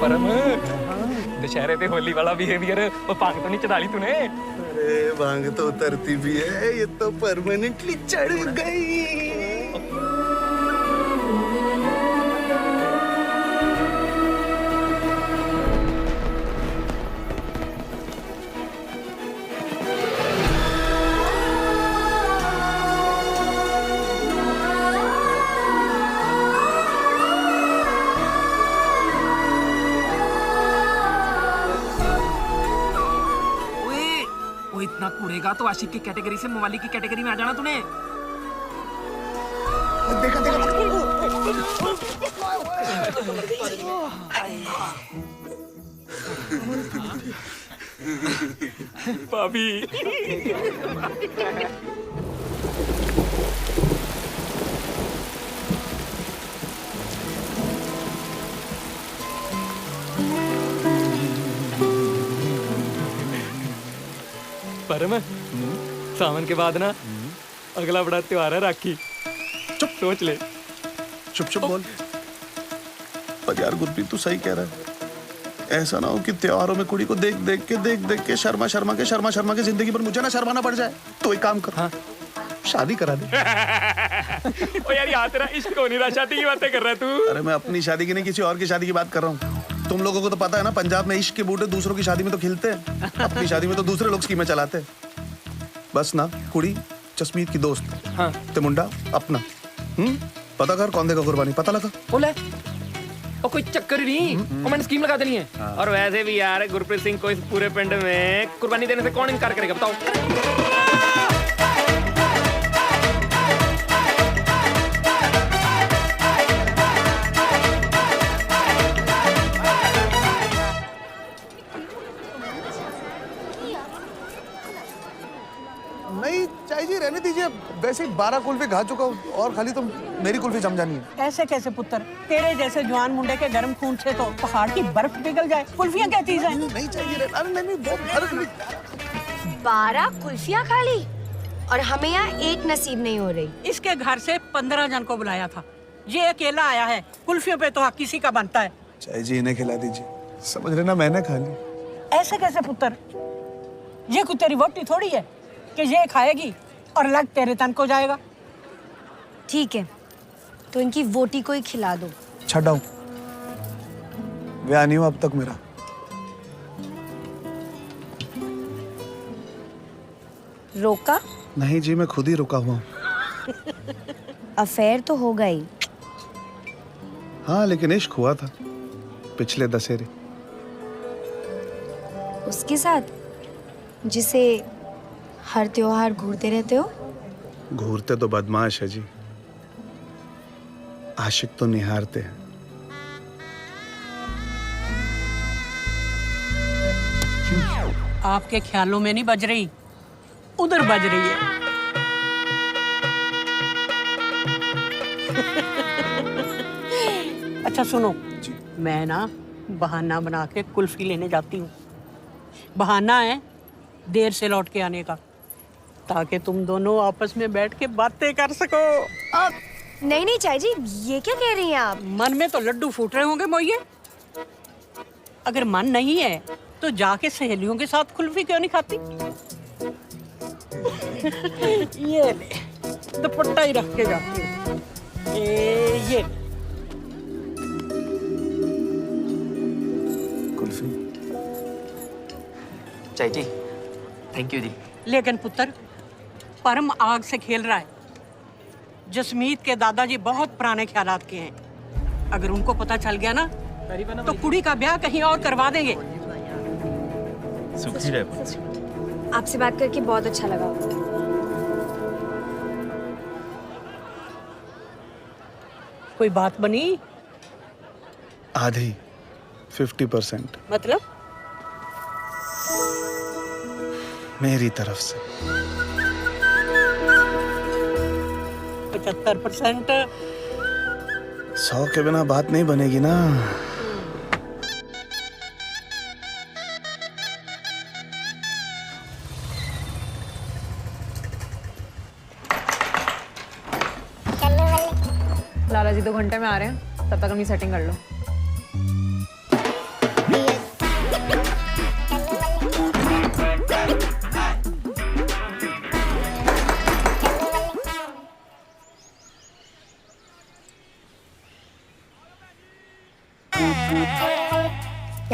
परम दशहरे पे होली वाला बिहेवियर वो भांग तो नहीं चढ़ा ली तूने? अरे भांग तो उतरती भी है, ये तो परमानेंटली चढ़ गई। वो इतना कूड़ेगा तो आशिक की कैटेगरी से मवाली की कैटेगरी में आ जाना तूने। देखा देखा भाभी परम सावन के बाद ना अगला बड़ा त्योहार है राखी। चुप सोच ले। चुप चुप बोल। पर यार गुरप्रीत तू सही कह रहा है। ऐसा ना हो कि त्योहारों में कुड़ी को देख देख के शर्मा शर्मा के जिंदगी पर मुझे ना शर्माना पड़ जाए। तो एक काम कर, हाँ शादी करा दे। ओ यार यहाँ तेरा इश्क हो नहीं रहा, शादी की बातें कर रहा है तू? अरे मैं अपनी शादी की नहीं किसी और की शादी की बात कर रहा हूँ। तुम लोगों को तो पता है ना, पंजाब में इश्क के बूटे दूसरों की शादी में तो खिलते हैं, अपनी शादी में तो दूसरे लोग स्कीमें चलाते हैं। बस ना कुड़ी जसमीत की दोस्त, हाँ ते मुंडा अपना। पता कर कौन देगा कुर्बानी, पता लगा? बोले और कोई चक्कर ही नहीं, और मैंने स्कीम लगा देनी है। और वैसे भी यार गुरप्रीत सिंह को इस पूरे पिंड में कुर्बानी देने से कौन इनकार करेगा बताओ? नहीं चाय जी रहने दीजिए, वैसे ही 12 कुल्फी खा चुका हूँ और खाली तुम मेरी कुल्फी जम जानी है। ऐसे कैसे पुत्र, तेरे जैसे जवान मुंडे के गर्म खून से तो पहाड़ की बर्फ पिघल जाए। कुल्फियाँ क्या चीज है? नहीं चाहिए, अरे नहीं बहुत 12 कुल्फियाँ खा ली और हमें यहाँ एक नसीब नहीं हो रही। इसके घर से 15 जन को बुलाया था, ये अकेला आया है। कुल्फियों पे तो हक किसी का बनता है। चाय जी इन्हें खिला दीजिए, समझ रहे ना, मैंने खा ली। ऐसे कैसे पुत्र, ये कोई तेरी वोटी थोड़ी है कि ये खाएगी और लग तेरे तन को जाएगा। ठीक है तो इनकी वोटी को ही खिला दो। छठाऊं नहीं हुआ अब तक मेरा। रोका? नहीं जी मैं खुद ही रुका हुआ हूँ। अफेयर तो हो गई। हाँ लेकिन इश्क हुआ था पिछले दशहरे। उसके साथ जिसे हर त्योहार घूरते रहते हो? घूरते तो बदमाश है जी, आशिक तो निहारते हैं। आपके ख्यालों में नहीं बज रही, उधर बज रही है। अच्छा सुनो जी। मैं ना बहाना बना के कुल्फी लेने जाती हूँ। बहाना है देर से लौट के आने का, ताकि तुम दोनों आपस में बैठ के बातें कर सको। नहीं नहीं चाय जी, ये क्या कह रही हैं आप? मन में तो लड्डू फूट रहे होंगे मोइये। अगर मन नहीं है तो जाके सहेलियों के साथ कुल्फी क्यों नहीं खाती? ये ले, दुपट्टा ही रख के जाती हूँ। ये कुल्फी। चाय जी थैंक यू जी। लेकिन पुत्र, परम आग से खेल रहा है। जसमीत के दादाजी बहुत पुराने ख्यालात के हैं। अगर उनको पता चल गया ना तो कुड़ी का ब्याह कहीं और करवा देंगे। आपसे बात करके बहुत अच्छा लगा। कोई बात बनी? आधी 50% मतलब? मेरी तरफ से 75%। 100 के बिना बात नहीं बनेगी ना। लाला जी 2 घंटे में आ रहे हैं, तब तक अपनी सेटिंग कर लो।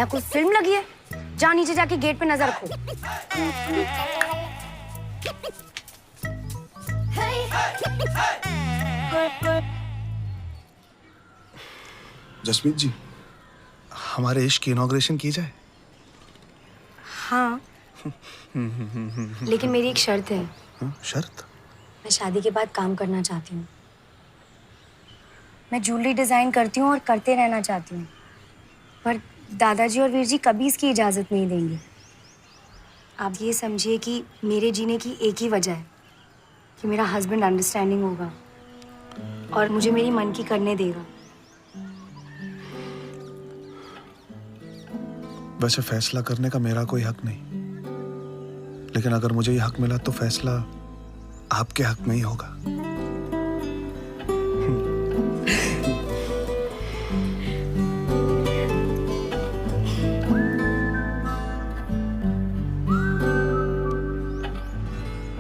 यहाँ कोई फिल्म लगी है? जा नीचे जाके गेट पे नजर रखो। जसमीत जी, हमारे इश्क की इनॉग्रेशन की जाए। हाँ लेकिन मेरी एक शर्त है। शर्त? मैं शादी के बाद काम करना चाहती हूँ। मैं ज्वेलरी डिजाइन करती हूँ और करते रहना चाहती हूँ, पर दादाजी और वीर जी कभी इसकी इजाजत नहीं देंगे। आप ये समझिए कि मेरे जीने की एक ही वजह है कि मेरा हस्बैंड अंडरस्टैंडिंग होगा और मुझे मेरी मन की करने देगा। वैसे फैसला करने का मेरा कोई हक नहीं, लेकिन अगर मुझे ये हक मिला तो फैसला आपके हक में ही होगा।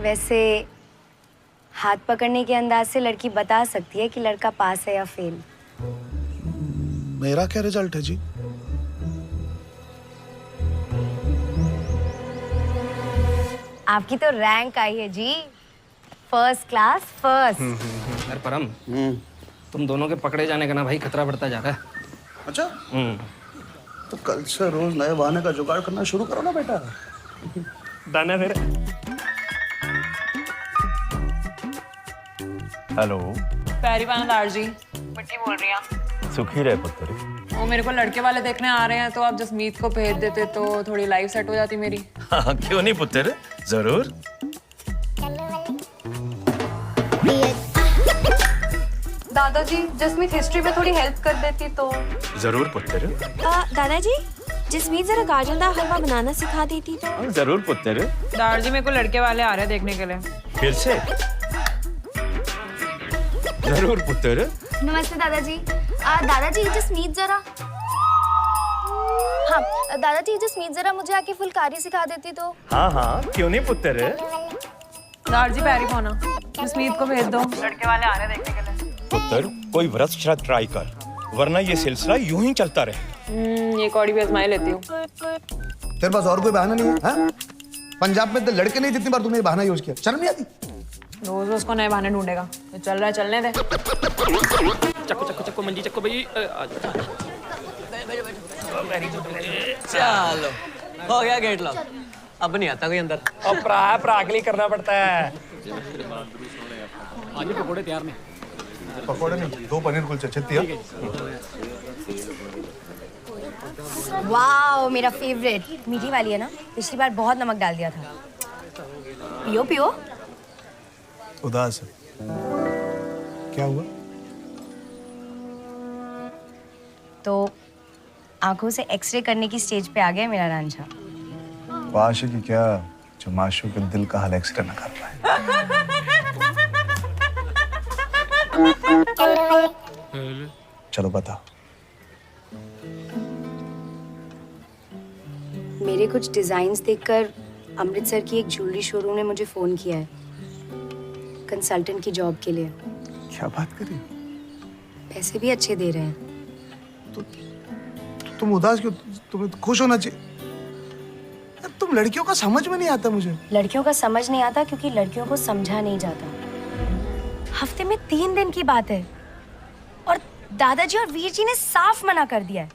वैसे हाथ पकड़ने के अंदाज से लड़की बता सकती है कि लड़का पास है या फेल। मेरा क्या रिजल्ट है जी? आपकी तो रैंक आई है जी, फर्स्ट क्लास फर्स्ट। अरे परम, तुम दोनों के पकड़े जाने का ना भाई खतरा बढ़ता जा रहा है। अच्छा, तो कल से रोज नए बहाने का जुगाड़ करना शुरू करो ना बेटा। डन है फिर। हेलो, पैरी बानादार जी, मिट्टी बोल रही हैं। सुखी रहे पुत्र। वो मेरे को लड़के वाले देखने आ रहे हैं, तो आप जसमीत को भेज देते तो थोड़ी लाइफ सेट हो जाती मेरी। हाँ, क्यों नहीं पुत्र, जरूर। दादाजी, जसमीत हिस्ट्री में थोड़ी हेल्प कर देती तो। जरूर पुत्र। दादाजी, जसमीत जरा गाजर का हलवा बनाना सिखा देती तो। जरूर पुत्र। दार जी, मेरे को लड़के वाले आ रहे हैं देखने के लिए। फिर से? जरूर पुत्र। नमस्ते दादाजी। दादाजी जसमीत जरा। हाँ दादाजी, जसमीत जरा मुझे आके फुलकारी सिखा देती तो। हाँ हाँ, क्यों नहीं पुत्र। दार जी, पैरी पौना, जसमीत को भेज दो, लड़के वाले आ रहे हैं देखने के लिए। पुत्र, कोई व्रत श्रद्ध ट्राई कर, वरना ये सिलसिला यूं ही चलता रहे। ये कौड़ी भी आजमाई लेती हूँ। तेरे पास और कोई बहाना नहीं है? हाँ? पंजाब में तो लड़के नहीं, जितनी बार तूने ये बहाना यूज किया, शर्म नहीं आती? रोज उसको नए बहाने ढूंढेगा, तो चल रहा है, चलने दे। चक्को चक्को चक्को मंजी चक्को भाई। चलो हो गया गेट लॉक। अब नहीं आता कोई अंदर। और भरा के लिए करना पड़ता है। पकौड़े नहीं, 2 पनीर कुलचे छत्ती। वाओ, मेरा फेवरेट। मीठी वाली है ना? पिछली बार बहुत नमक डाल दिया था। पियो पियो। उदास है। क्या हुआ? तो आंखों से एक्सरे करने की स्टेज पे आ गया मेरा रांझा। आशिक की क्या जो माशूक के दिल का हाल एक्सरे न कर पाए। चलो बताओ। मेरे कुछ डिजाइन्स देखकर अमृतसर की एक ज्वेलरी शोरूम ने मुझे फोन किया है कंसल्टेंट की जॉब के लिए। क्या बात करी? पैसे भी अच्छे दे रहे हैं। तुम उदास क्यों? तुम्हें तो खुश होना चाहिए। तुम लड़कियों का समझ में नहीं आता मुझे। लड़कियों का समझ नहीं आता क्योंकि लड़कियों को समझा नहीं जाता। हफ्ते में 3 दिन की बात है और दादाजी और वीर जी ने साफ मना कर दिया है।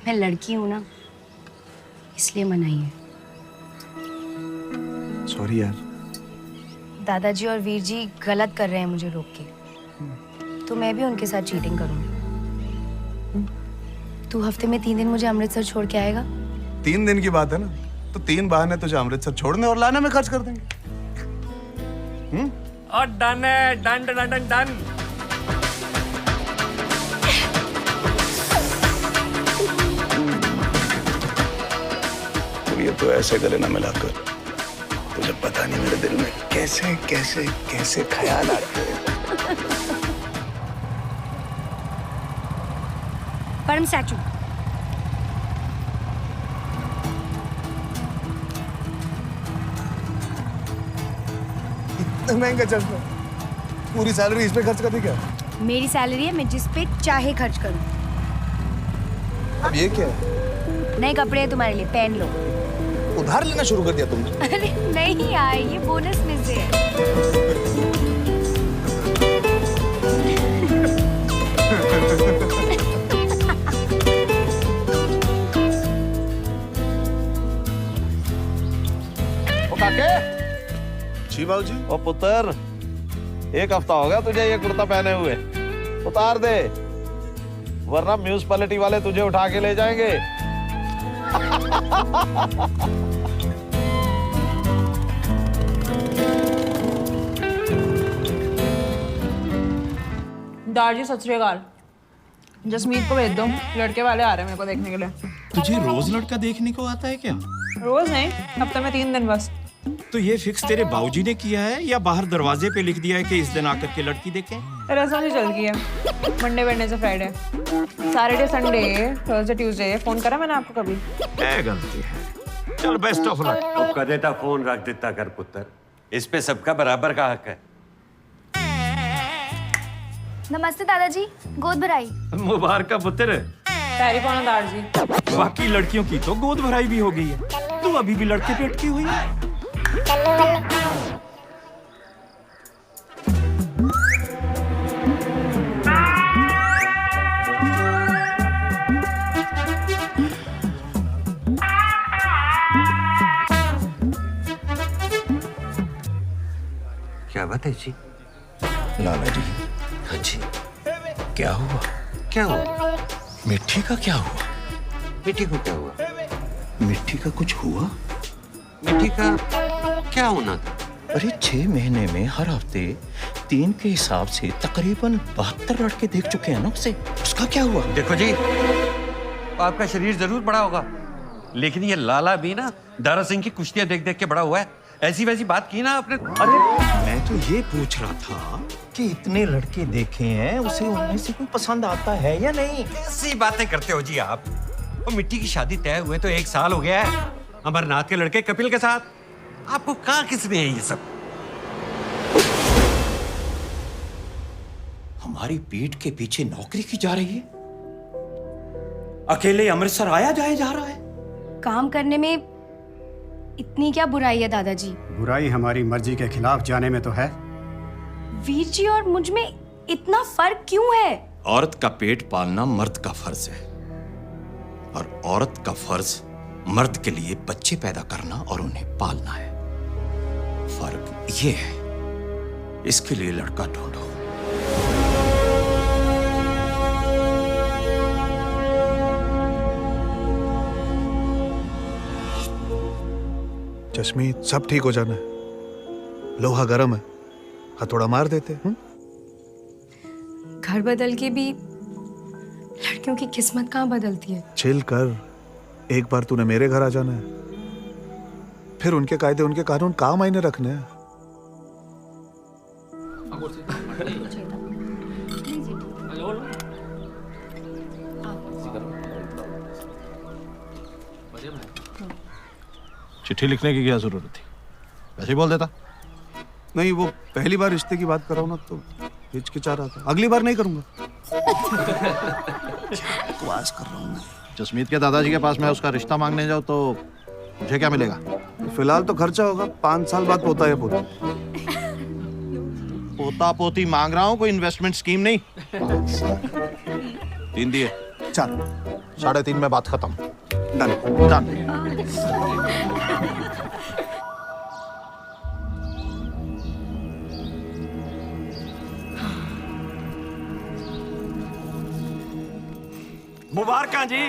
मैं लड़की हूं ना, इसलिए मनाही है। सॉरी यार। दादाजी और वीर जी गलत कर रहे हैं मुझे रोक के, तो मैं भी उनके साथ चीटिंग करूंगी। तू हफ्ते में 3 दिन मुझे अमृतसर छोड़ के आएगा? 3 दिन की बात है ना, तो 3 बहाने तुझे अमृतसर छोड़ने और लाने में खर्च कर देंगे। और डन है, डन डन डन डन। ये तो ऐसे गले ना मिलाकर तुझे पता नहीं मेरे दिल में कैसे कैसे कैसे ख्याल आते हैं। परम स्टैचू। इतना महंगा चश्मा, पूरी सैलरी इस पे खर्च कर दी क्या? मेरी सैलरी है, मैं जिस पे चाहे खर्च करूं। अब ये क्या है? नए कपड़े हैं तुम्हारे लिए, पहन लो। उधार लेना शुरू कर दिया तुमने? अरे नहीं यार, ये बोनस में से है। जी बाबूजी। ओ पुत्र, एक हफ्ता हो गया तुझे ये कुर्ता पहने हुए, उतार दे वरना म्यूनिसिपैलिटी वाले तुझे उठा के ले जाएंगे। दादाजी सत श्री अकाल। जसमीत को भेज दो, लड़के वाले आ रहे हैं मेरे को देखने के लिए। तुझे रोज लड़का देखने को आता है क्या? रोज नहीं, हफ्ते में 3 दिन बस। तो ये फिक्स तेरे बाबूजी ने किया है या बाहर दरवाजे पे लिख दिया है कि इस दिन आकर के लड़की देखें? रसम ही चल गई है, Monday Wednesday Friday, Saturday Sunday Thursday Tuesday. Phone करा मैंने आपको कभी? गलती है। चल बेस्ट ऑफ लक। अब कर देता फोन, रख देता कर पुत्र, इस पे सबका बराबर का हक है। नमस्ते दादाजी, गोद भराई। मुबारक पुत्र। पैरी पाना दादाजी। बाकी लड़कियों की तो गोद भराई भी हो गई है, तू अभी भी लड़के पे अटकी हुई है। क्या बात है जी? लाला जी, हाँ जी, क्या हुआ? क्या हुआ? मिट्टी का क्या हुआ? मिट्टी को क्या हुआ? मिट्टी का कुछ हुआ? मिट्टी का क्या होना था? अरे 6 महीने में हर हफ्ते 3 के हिसाब से तकरीबन 72 लड़के देख चुके हैं ना उसे, उसका क्या हुआ? देखो जी, आपका शरीर जरूर बड़ा होगा, लेकिन ये लाला भी ना दारा सिंह की कुश्तियां देख देख के बड़ा हुआ है। ऐसी वैसी बात की ना आपने। अरे मैं तो ये पूछ रहा था कि इतने लड़के देखे हैं, उसे उनमें से कोई पसंद आता है या नहीं? ऐसी बातें करते हो जी आप। और मिट्टी की शादी तय हुए तो 1 साल हो गया है, अमरनाथ के लड़के कपिल के साथ। आपको कहा किसने है ये सब? हमारी पीठ के पीछे नौकरी की जा रही है, अकेले अमृतसर आया जाया जा रहा है। काम करने में इतनी क्या बुराई है दादाजी? बुराई हमारी मर्जी के खिलाफ जाने में तो है। वीर जी और मुझ में इतना फर्क क्यों है? औरत का पेट पालना मर्द का फर्ज है, और औरत का फर्ज मर्द के लिए बच्चे पैदा करना और उन्हें पालना है। फर्क ये है, इसके लिए लड़का ढूंढो। जसमीत, सब ठीक हो जाना है। लोहा गर्म है, हथौड़ा मार देते। घर बदल के भी लड़कियों की किस्मत कहाँ बदलती है? चिल कर, एक बार तूने मेरे घर आ जाना है, फिर उनके कायदे उनके कानून काम मायने रखने हैं। चिट्ठी लिखने की क्या जरूरत थी? वैसे ही बोल देता। नहीं, वो पहली बार रिश्ते की बात कर रहा हूं ना, तो हिचकिचा रहा था। अगली बार नहीं करूंगा। बकवास कर रहा हूं मैं। जसमीत के दादाजी के पास मैं उसका रिश्ता मांगने जाऊं तो मुझे क्या मिलेगा? फिलहाल तो खर्चा होगा, 5 साल बाद पोता या पोती। पोता पोती मांग रहा हूं, कोई इन्वेस्टमेंट स्कीम नहीं। 3 दिए। 4। 3.5 में बात खत्म। डन। मुबारक जी।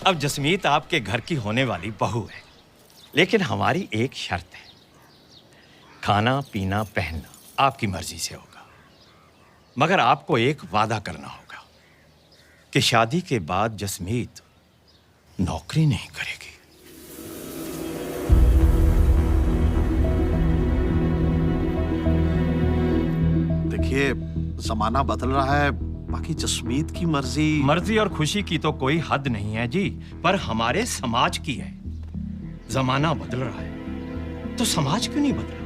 अब जसमीत आपके घर की होने वाली बहू है, लेकिन हमारी एक शर्त है, खाना पीना पहनना आपकी मर्जी से होगा, मगर आपको एक वादा करना होगा कि शादी के बाद जसमीत नौकरी नहीं करेगी। देखिए, जमाना बदल रहा है, बाकी जसमीत की मर्जी और खुशी की तो कोई हद नहीं है जी, पर हमारे समाज की है। जमाना बदल रहा है तो समाज क्यों नहीं बदला?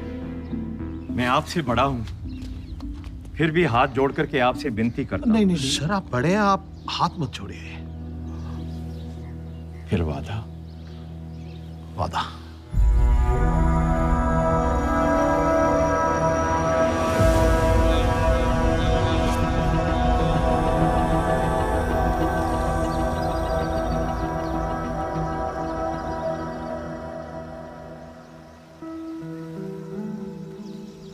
मैं आपसे बड़ा हूं, फिर भी हाथ जोड़ करके आपसे विनती करता हूं। नहीं सर, आप बड़े हैं, आप हाथ मत छोड़िए। फिर वादा।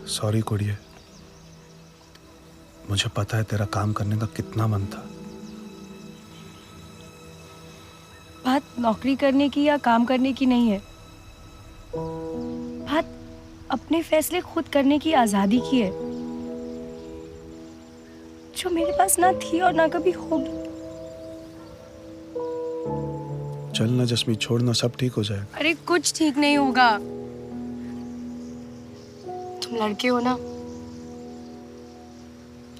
सॉरी कुड़िए, मुझे पता है तेरा काम करने का कितना मन था। बात नौकरी करने की या काम करने की नहीं है, बात अपने फैसले खुद करने की आजादी की है, जो मेरे पास ना थी और ना कभी होगी। चल ना जसमीत, छोड़ना, सब ठीक हो जाएगा। अरे कुछ ठीक नहीं होगा। तुम लड़के हो ना,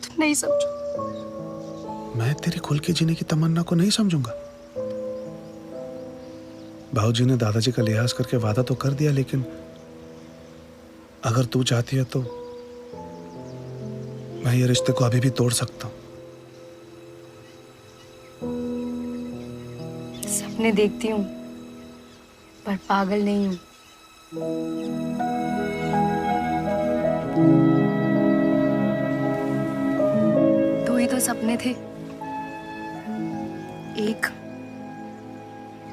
तुम नहीं समझो। मैं तेरी खुल के जीने की तमन्ना को नहीं समझूंगा। बाबूजी ने दादाजी का लिहाज करके वादा तो कर दिया, लेकिन अगर तू चाहती है तो मैं ये रिश्ते को अभी भी तोड़ सकता हूँ। सपने देखती हूँ पर पागल नहीं हूँ। दो ही तो सपने थे, एक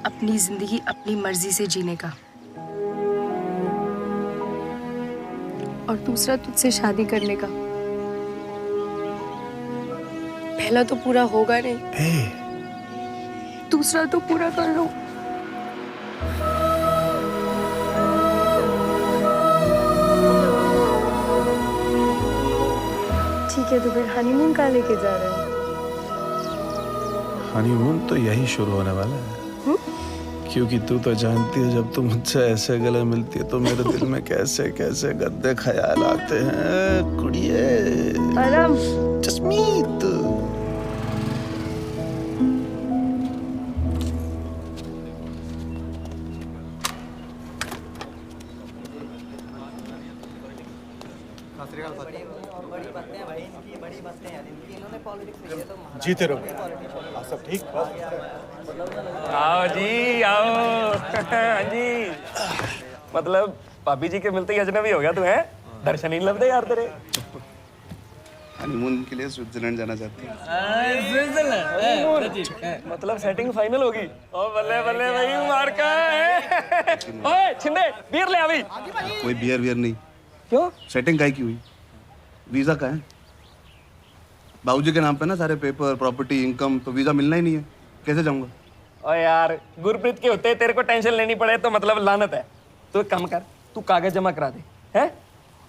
अपनी जिंदगी अपनी मर्जी से जीने का, और दूसरा तुझसे शादी करने का। पहला तो पूरा होगा नहीं, दूसरा तो पूरा कर लो। ठीक है, तो फिर हनीमून कहाँ लेके जा रहे हैं? हनीमून तो यही शुरू होने वाला है। क्योंकि तू तो जानती है, जब तू मुझसे ऐसे गले मिलती है तो मेरे दिल में कैसे कैसे गंदे ख्याल आते हैं। कुड़िए, जसमीत, जीते रहो। सब ठीक? आओ जी आओ। हाँ जी, मतलब भाभी जी के मिलते ही अजनबी हो गया तू है? दर्शन ही लग दे यार तेरे। हनीमून के लिए स्विट्जरलैंड जाना चाहती हूँ। स्विट्जरलैंड? मतलब सेटिंग फाइनल होगी? ओ बल्ले बल्ले भाई, मार का है। ओए छिंदे, बियर ले अभी। कोई बियर वियर नहीं। क्यों? सेटिंग काहे की हुई? वीजा का है? बाबूजी के नाम पे ना सारे पेपर, प्रॉपर्टी, इनकम, तो वीजा मिलना ही नहीं है, कैसे जाऊंगा? ओए यार, गुरप्रीत के होते तेरे को टेंशन लेनी पड़े तो मतलब लानत है। तू एक काम कर, तू कागज जमा करा दे, हैं?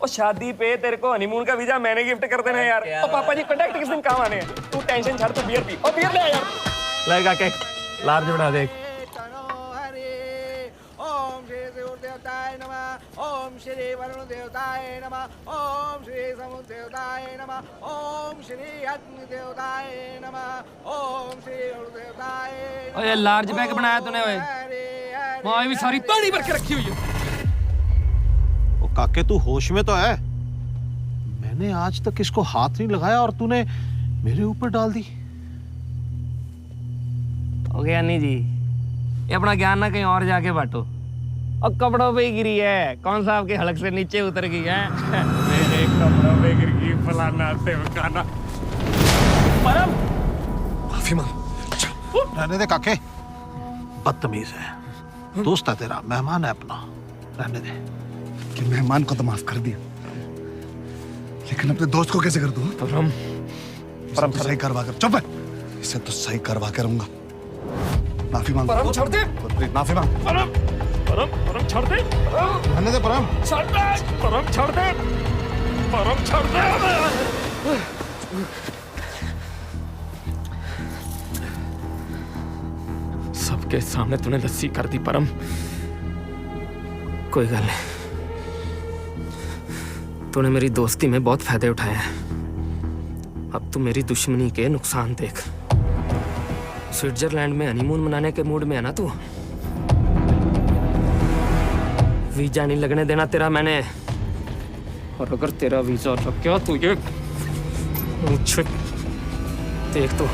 और शादी पे तेरे को हनीमून का वीजा मैंने गिफ्ट कर देना है यार। और पापा जी कॉन्टैक्ट किस दिन काम आने हैं? तू टेंशन छाड़, तू बियर पी। और बियर ले आ यार। लगा के लार्ज बना दे। ओम श्री वरुण देवताय नमः। ओम श्री समुद्र देवताय नमः। ओम श्री अग्नि देवताय नमः। ओम श्री वरुण देवताय नमः। ओए लार्ज बैग बनाया तूने ओए? मां भी सारी पानी भर के रखी हुई है। ओ काके, तू होश में तो है? मैंने आज तक इसको हाथ नहीं लगाया और तूने मेरे ऊपर डाल दी। हो गया नहीं जी, ये अपना ज्ञान ना कहीं और जाके बांटो। और कपड़ों पे ही गिरी है, कौन सा आपके हलक से नीचे उतर गई है? मेरे कपड़ों पे गिर गई, फलाना ठिकाना। परम, माफी मांग। रहने दे काके, बदतमीज है। दोस्त है तेरा, मेहमान है अपना, रहने दे। कि मेहमान को तो माफ कर दिया, लेकिन अपने दोस्त को कैसे कर दूं? परम तो सही करवा कर, चुप है, इसे तो सही करवा के रहूंगा। माफी मांग परम छोड़ दे। गुरप्रीत माफी मांग। परम परम परम छोड़ दे। रहने दे परम। छोड़ दे। परम छोड़ दे। परम छोड़ दे। सबके सामने तूने लस्सी कर दी परम। कोई गल नहीं, तूने मेरी दोस्ती में बहुत फायदे उठाए हैं। अब तू मेरी दुश्मनी के नुकसान देख। स्विट्जरलैंड में हनीमून मनाने के मूड में है ना तू? वीजा नहीं लगने देना तेरा मैंने, और अगर तेरा वीजा लग गया तो ये मुझे देख तो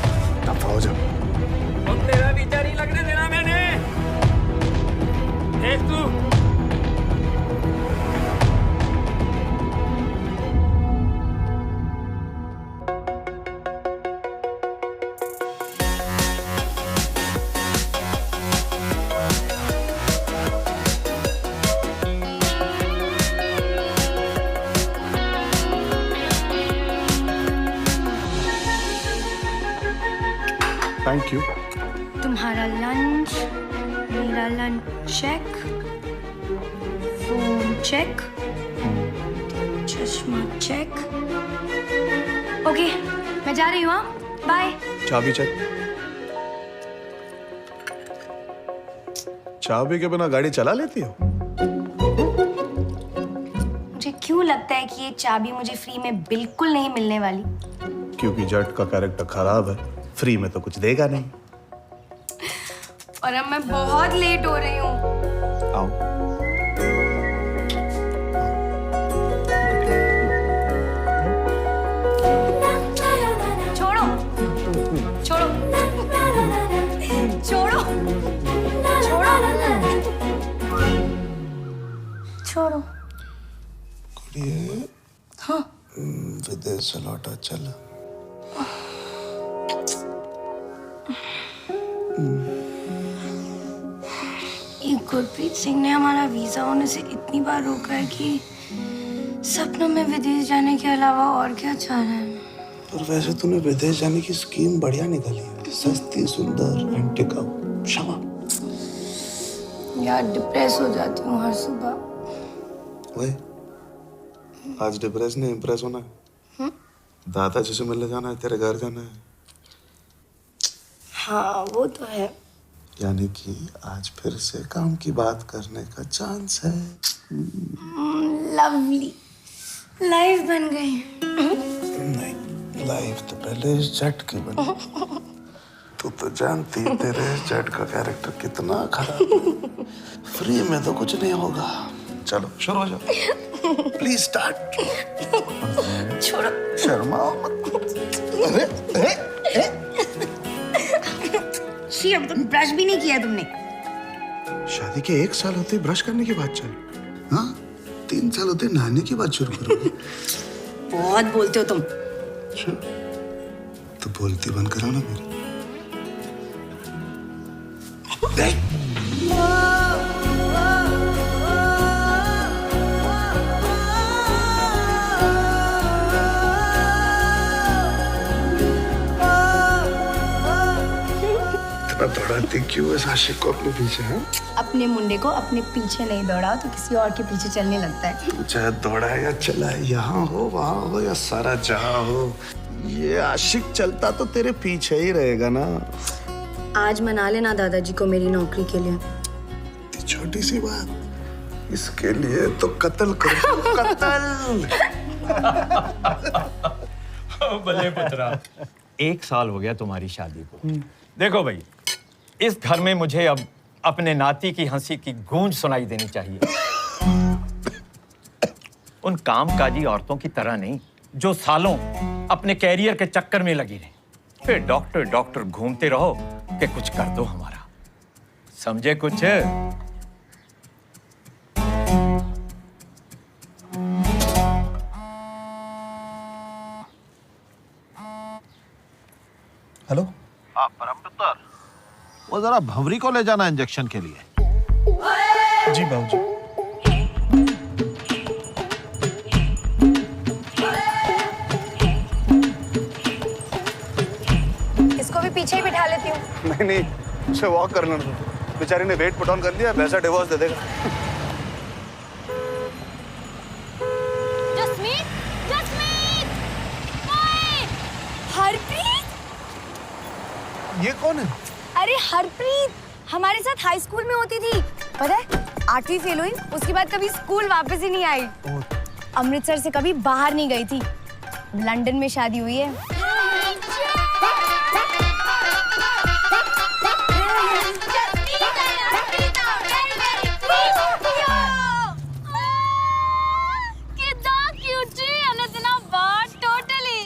हो जा। और तेरा वीजा नहीं लगने देना मैंने, देख तू। Thank you. तुम्हारा लंच, मेरा लंच चेक, फोन चेक, चश्मा चेक। ओके, मैं जा रही हूँ। हाँ, बाय। चाबी चेक। चाबी के बिना गाड़ी चला लेती हो? मुझे क्यों लगता है कि ये चाबी मुझे फ्री में बिल्कुल नहीं मिलने वाली? क्योंकि जट का कैरेक्टर खराब है, फ्री में तो कुछ देगा नहीं। और अब मैं बहुत लेट हो रही हूँ। आओ। छोड़ो छोड़ो छोड़ो छोड़ो छोड़ो। कुड़िए, हाँ, विदेश से लौटा चला। गुरप्रीत सिंह ने हमारा वीजा होने से इतनी बार रोका है कि सपनों में विदेश जाने के अलावा और क्या चाह रहा है। पर वैसे तूने विदेश जाने की स्कीम बढ़िया निकाली है, सस्ती, सुंदर एंड टिकाऊ। शाबाश। यार डिप्रेस हो जाती हूँ हर सुबह। ओए, आज डिप्रेस नहीं इम्प्रेस होना है। दादाजी से मिलने जाना है, तेरे घर जाना है। हाँ वो तो है। यानी कि आज फिर से काम की बात करने का चांस है। लवली, लाइफ बन गई। नहीं, लाइफ तो पहले इस जट की बनी। तू तो जानती है तेरे इस जट का कैरेक्टर कितना खराब है। फ्री में तो कुछ नहीं होगा। चलो शुरू हो जाओ। Please start. छोड़ो। शर्माओ मत। अरे शी, अब तक ब्रश भी नहीं किया तुमने। शादी के 1 साल होते ब्रश करने की बात चली। हाँ, 3 साल होते नहाने की बात शुरू करोगे। बहुत बोलते हो तुम। तो बोलती बंद करो ना मेरी। दौड़ाती क्यों इस आशिक को अपने पीछे? है अपने मुंडे को अपने पीछे नहीं दौड़ाओ तो किसी और के पीछे चलने लगता है। तू चाहे दौड़ा या चला, यहाँ हो वहाँ हो या सारा जहाँ हो, ये आशिक चलता तो तेरे पीछे ही रहेगा ना। आज मना लेना दादाजी को मेरी नौकरी के लिए। छोटी सी बात, इसके लिए तो कत्ल करो। कत्ल। भले पुत्रा, 1 साल हो गया तुम्हारी शादी को। देखो भाई, इस घर में मुझे अब अपने नाती की हंसी की गूंज सुनाई देनी चाहिए। उन कामकाजी औरतों की तरह नहीं जो सालों अपने कैरियर के चक्कर में लगी रही। फिर डॉक्टर डॉक्टर घूमते रहो कि कुछ कर दो हमारा। समझे कुछ? हेलो। हाँ परम पुत्र, वो जरा भंवरी को ले जाना इंजेक्शन के लिए। जी बाबूजी। इसको भी पीछे ही बिठा लेती हूँ। नहीं नहीं, उसे वॉक करना दो, बेचारी ने वेट पुट ऑन कर लिया, वैसा डिवोर्स दे देगा। जसमीत, जसमीत, ओए! हरप्रीत? ये कौन है? अरे हरप्रीत हमारे साथ हाई स्कूल में होती थी, पता है? 8वीं फेल हुई, उसके बाद कभी स्कूल वापस ही नहीं आई। अमृतसर से कभी बाहर नहीं गई थी, लंदन में शादी हुई है।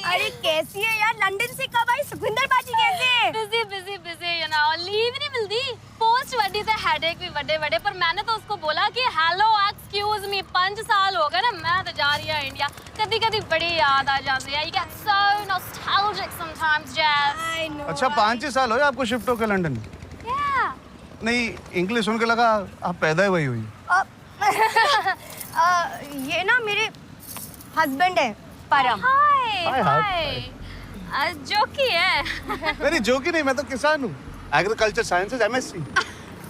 अरे कैसी है यार, लंदन से कब आई? सुखविंदर बाजी कैसे है? Busy busy busy you know, leave ही नहीं मिलती। पोस्ट वड्डी से हेडेक भी बड़े बड़े, पर मैंने तो उसको बोला कि हेलो एक्सक्यूज मी, 5 साल हो गए ना मैं तो जा रही हूं इंडिया। कभी कभी बड़ी याद आ जाती है। You get so nostalgic sometimes, Jazz. I know. अच्छा 5 ही साल हो आपको शिफ्ट होकर लंदन? Yeah. नहीं, इंग्लिश सुन के लगा आप पैदा ही वही हुई। ये ना मेरे हस्बैंड है परम। हाय जोकी है। नहीं जोकी नहीं, मैं तो किसान हूँ, एग्रीकल्चर साइंसेज MSc।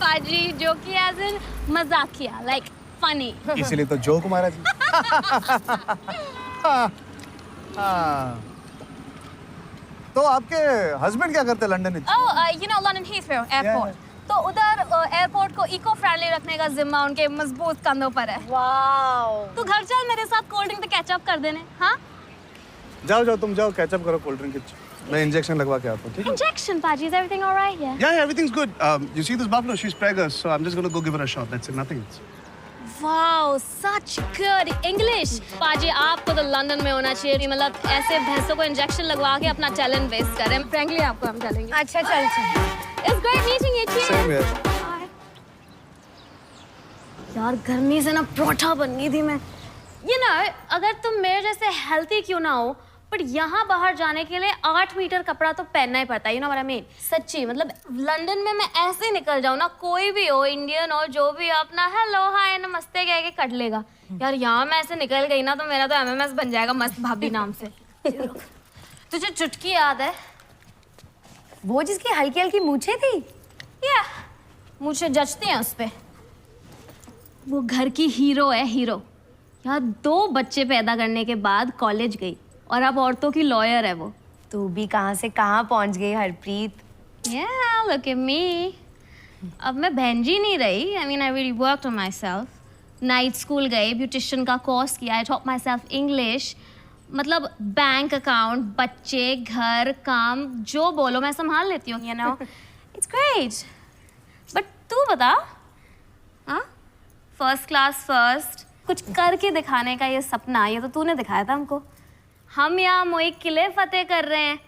पाजी जोकी एज इन मजाकिया, लाइक फनी। इसीलिए तो जोक मारा जी। तो आपके हस्बैंड क्या करते हैं लंदन में? You know London Heathrow airport. तो उधर एयरपोर्ट को इको फ्रेंडली रखने का जिम्मा उनके मजबूत कंधों पर है। वाओ। तू घर चल मेरे साथ, कोल्ड ड्रिंक पे कैचअप कर देने। हाँ जाओ जाओ तुम जाओ, कैचअप करो कोल्ड ड्रिंक, मैं इंजेक्शन लगवा के आता हूँ, ठीक है? इंजेक्शन पाजी, is everything alright? Yeah, everything's good. You see this buffalo? She's pregnant, so I'm just gonna go give her a shot. That's it, nothing else. Wow such good English. पाजी आपको तो लंदन में होना चाहिए, मतलब ऐसे भैंसों को इंजेक्शन लगवा के अपना टैलेंट वेस्ट करें। फ्रैंकली आपको हम चलेंगे। अच्छा चल चल। It's great meeting you. Same here. यार गर्मी से ना परोठा बन गई थी मैं। You know, अगर तुम मेरे जैसे हेल्थी क्यों ना हो, पर यहाँ बाहर जाने के लिए 8 मीटर कपड़ा तो पहनना ही पड़ता है। You know what I mean? सच्ची मतलब लंदन में मैं ऐसे निकल जाऊँ ना, कोई भी हो, इंडियन हो, जो भी हो, अपना हेलो हाय नमस्ते कह के कट लेगा। यार यहाँ मैं ऐसे निकल गई ना तो मेरा तो MMS बन जाएगा मस्त भाभी नाम से। तुझे चुटकी याद है? वो जिसकी हल्की हल्की मूछें थी? या मुझे जचती हैं उस पे। वो घर की हीरो है, हीरो। यार 2 बच्चे पैदा करने के बाद कॉलेज गई और अब औरतों की लॉयर है वो। तू भी कहाँ से कहाँ पहुँच गई Harpreet. Yeah, look at me. अब मैं बहनजी नहीं रही। I mean, I really worked on myself. Night school गई, ब्यूटिशियन का कोर्स किया, I taught myself English. मतलब बैंक अकाउंट, बच्चे, घर, काम, जो बोलो मैं संभाल लेती हूँ। You know, it's great. But तू बता, हाँ? फर्स्ट क्लास फर्स्ट, कुछ करके दिखाने का ये सपना, ये तो तूने दिखाया था हमको। हम यहाँ मोई किले फतेह कर रहे हैं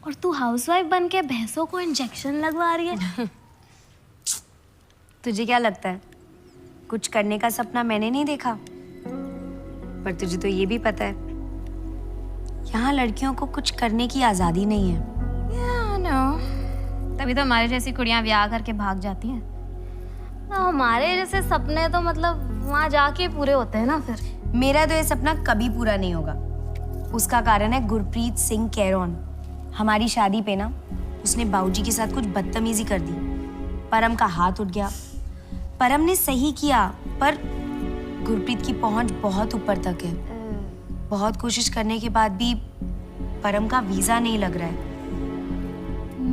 और तू हाउसवाइफ बन के भैंसों को इंजेक्शन लगवा रही है। तुझे क्या लगता है कुछ करने का सपना मैंने नहीं देखा? पर तुझे तो ये भी पता है यहाँ लड़कियों को कुछ करने की आजादी नहीं है। Yeah, no. तभी तो हमारे जैसी कुड़ियाँ ब्याह करके भाग जाती हैं। तो हमारे जैसे सपने तो मतलब वहाँ जाके पूरे होते हैं ना फिर। मेरा तो ये सपना कभी पूरा नहीं होगा। उसका कारण है गुरप्रीत सिंह कैरोन। हमारी शादी पे ना उसने बाबूजी के साथ कुछ बदतमीजी कर दी। परम का हाथ उठ गया। परम ने सही किया, पर गुरप्रीत की पहुंच बहुत ऊपर तक है। बहुत कोशिश करने के बाद भी परम का वीजा नहीं लग रहा है।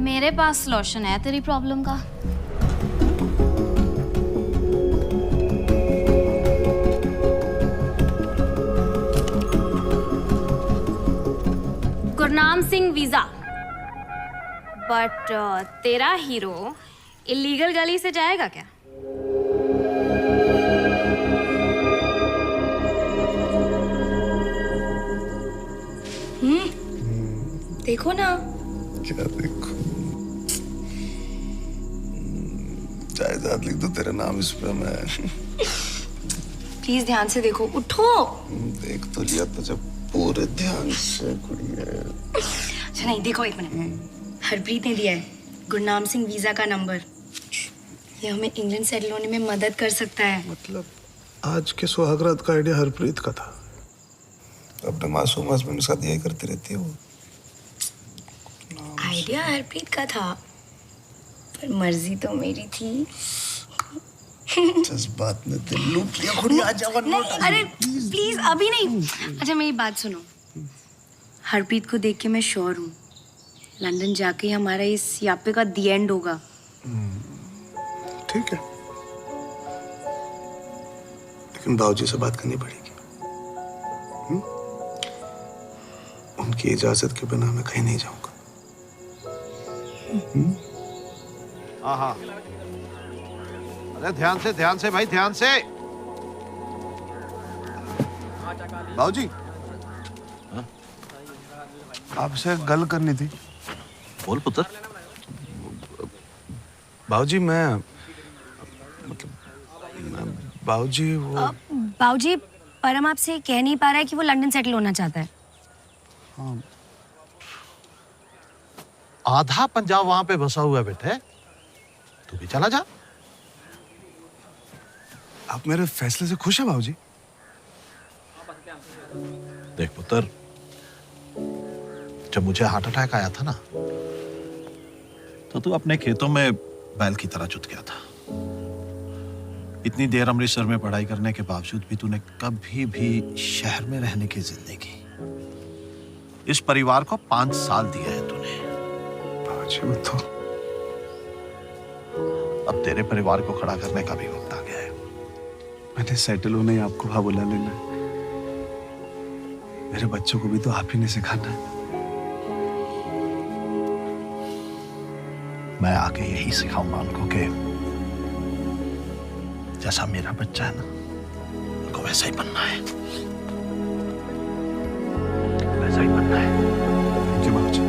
मेरे पास सॉल्यूशन है तेरी प्रॉब्लम का। गुरनाम सिंह वीजा। बट तेरा हीरो इलीगल गली से जाएगा क्या? देखो ना। क्या देखो? जायदाद लिख दो तेरा नाम इस पे। मैं प्लीज ध्यान से देखो। उठो। देख तो लिया तो जब पूरे ध्यान से कुड़िया। अच्छा नहीं, देखो एक मिनट। हरप्रीत ने दिया है गुरनाम सिंह वीजा का नंबर। ये हमें इंग्लैंड सेटल होने में मदद कर सकता है। मतलब आज के सुहागरात का आइडिया हरप्रीत का था। अपने मासूम हस्बैंड के साथ यही करती रहती है वो। आइडिया हरप्रीत का था पर मर्जी तो मेरी थी। जज्बात में दिल लूट लिया। खुड़ी आ जाओ। नहीं, अरे प्लीज अभी नहीं। अच्छा मेरी बात सुनो, हरप्रीत को देख के मैं श्योर हूँ लंदन जाके हमारा इस यापे का दी एंड होगा। ठीक है, लेकिन बाबूजी से बात करनी पड़ेगी। उनकी इजाजत के बिना मैं कहीं नहीं जाऊंगा। हाँ, अरे ध्यान से भाई, ध्यान से। बाबूजी, आपसे गल करनी थी। बोल पुत्र। बाबूजी मैं बाबूजी वो बाबूजी परम आपसे कह नहीं पा रहा है कि वो लंदन सेटल होना चाहता है। हाँ। आधा पंजाब वहां पे बसा हुआ है बेटे, तू भी चला जा। आप मेरे फैसले से खुश हैं बाबूजी? देख पुत्र, जब मुझे हार्ट अटैक आया था ना, तो तू अपने खेतों में बैल की तरह जुट गया था। इतनी देर अमृतसर में पढ़ाई करने के बावजूद भी तूने कभी भी शहर में रहने की जिद नहीं की। इस परिवार को 5 साल दिए हैं तूने। बाबूजी वो तो अब तेरे परिवार को खड़ा करने का भी वक्त आ गया है। मैंने सेटल होने ही आपको हाँ बुला लेना है। मेरे बच्चों को भी तो आप ही ने सिखाना है। मैं आके यही सिखाऊंगा उनको कि जैसा मेरा बच्चा है ना, उनको वैसा ही बनना है, वैसा ही बनना है। थैंक यू बाबूजी।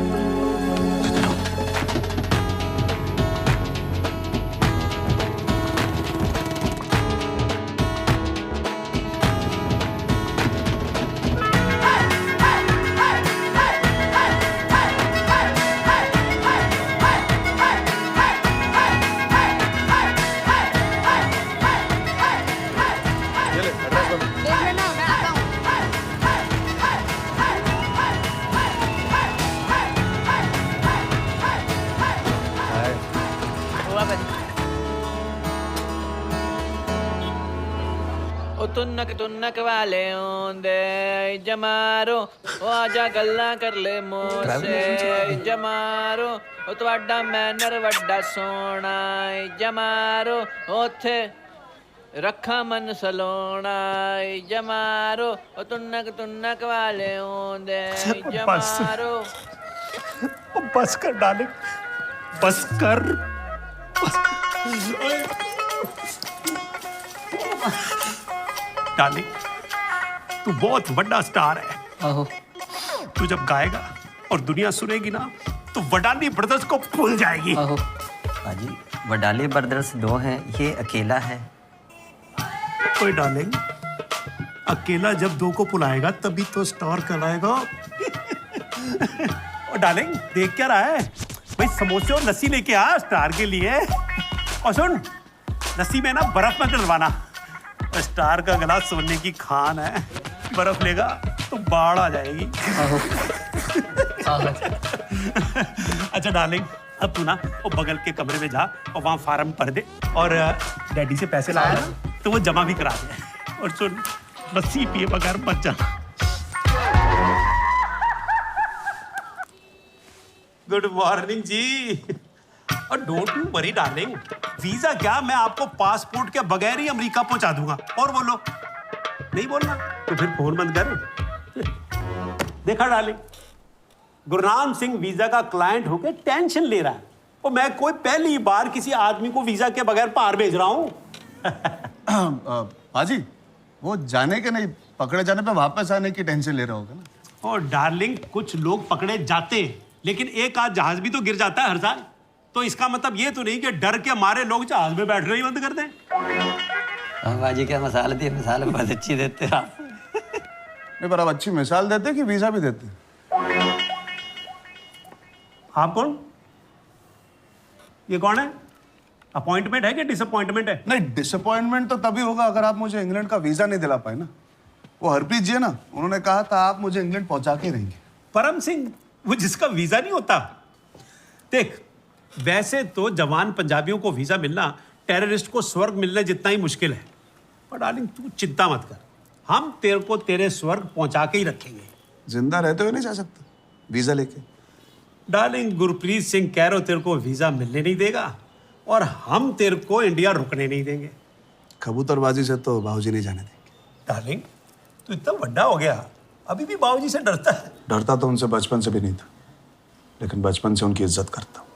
तुन्नक वाले ओंदे जमारो ओ आजा गल्ला कर ले मोसे जमारो ओ तुहाडा मैनर वड्डा सोना जमारो ओथे रखा मन सलोना जमारो ओ तुन्नक वाले ओंदे जमारो। बस कर डार्लिंग, बस कर। डार्लिंग, तू बहुत बड़ा स्टार है। आहो। तू जब गाएगा और दुनिया सुनेगी ना, तो वडाली ब्रदर्स को भूल जाएगी। आहो। बाजी, वडाली ब्रदर्स 2 हैं, ये अकेला है। कोई डार्लिंग, अकेला जब 2 को बुलाएगा तभी तो स्टार कहलाएगा। और डार्लिंग, देख क्या रहा है भाई? समोसे और लस्सी लेके आ स्टार के लिए। और सुन, लस्सी में ना बर्फ मत डलवाना, स्टार का गला सोने की खान है। बर्फ लेगा तो बाढ़ आ जाएगी। अच्छा डार्लिंग, अब तू ना वो बगल के कमरे में जा और वहां फार्म भर दे, और डैडी से पैसे लाया ना तो वो जमा भी करा दे। और सुन, लस्सी पिए बगैर मत जाना। गुड मॉर्निंग जी। और don't you worry darling, visa क्या, मैं आपको पासपोर्ट के बगैर ही अमेरिका पहुंचा दूंगा। और बोलो, नहीं बोलना तो फिर फोन बंद कर। देखा डार्लिंग, गुरनाम सिंह वीजा का क्लाइंट होके टेंशन ले रहा है, और मैं कोई पहली बार किसी आदमी को वीजा के बगैर पार भेज रहा हूं। बाजी, वो जाने के नहीं, पकड़े जाने पे वापस आने की टेंशन ले रहा होगा ना। और डार्लिंग, कुछ लोग पकड़े जाते हैं, लेकिन एक आध जहाज भी तो गिर जाता है हर साल। तो इसका मतलब ये तो नहीं कि डर के मारे लोग जहाज में बैठना ही बंद कर दें। बाजी, क्या मिसाल दी? मिसाल बहुत अच्छी देते हैं आप। नहीं, पर आप अच्छी मिसाल देते कि वीजा भी देते? आप कौन? ये कौन है? अपॉइंटमेंट है कि डिसअपॉइंटमेंट है? नहीं, डिसअपॉइंटमेंट तो तभी होगा अगर आप मुझे इंग्लैंड का वीजा नहीं दिला पाए ना। वो हरप्रीत जी है ना, उन्होंने कहा था आप मुझे इंग्लैंड पहुंचा के रहेंगे। परम सिंह, वो जिसका वीजा नहीं होता। देख, वैसे तो जवान पंजाबियों को वीजा मिलना टेररिस्ट को स्वर्ग मिलने जितना ही मुश्किल है। पर डार्लिंग तू चिंता मत कर, हम तेरे को तेरे स्वर्ग पहुंचा के ही रखेंगे। जिंदा रहते हुए नहीं जा सकते वीजा लेके? डार्लिंग गुरप्रीत सिंह कैरो तेरे को वीजा मिलने नहीं देगा और हम तेरे को इंडिया रुकने नहीं देंगे। कबूतरबाजी से तो बाबूजी नहीं जाने देंगे। डार्लिंग तू इतना बड़ा हो गया, अभी भी बाबूजी से डरता है? डरता तो उनसे बचपन से भी नहीं था, लेकिन बचपन से उनकी इज्जत करता हूं।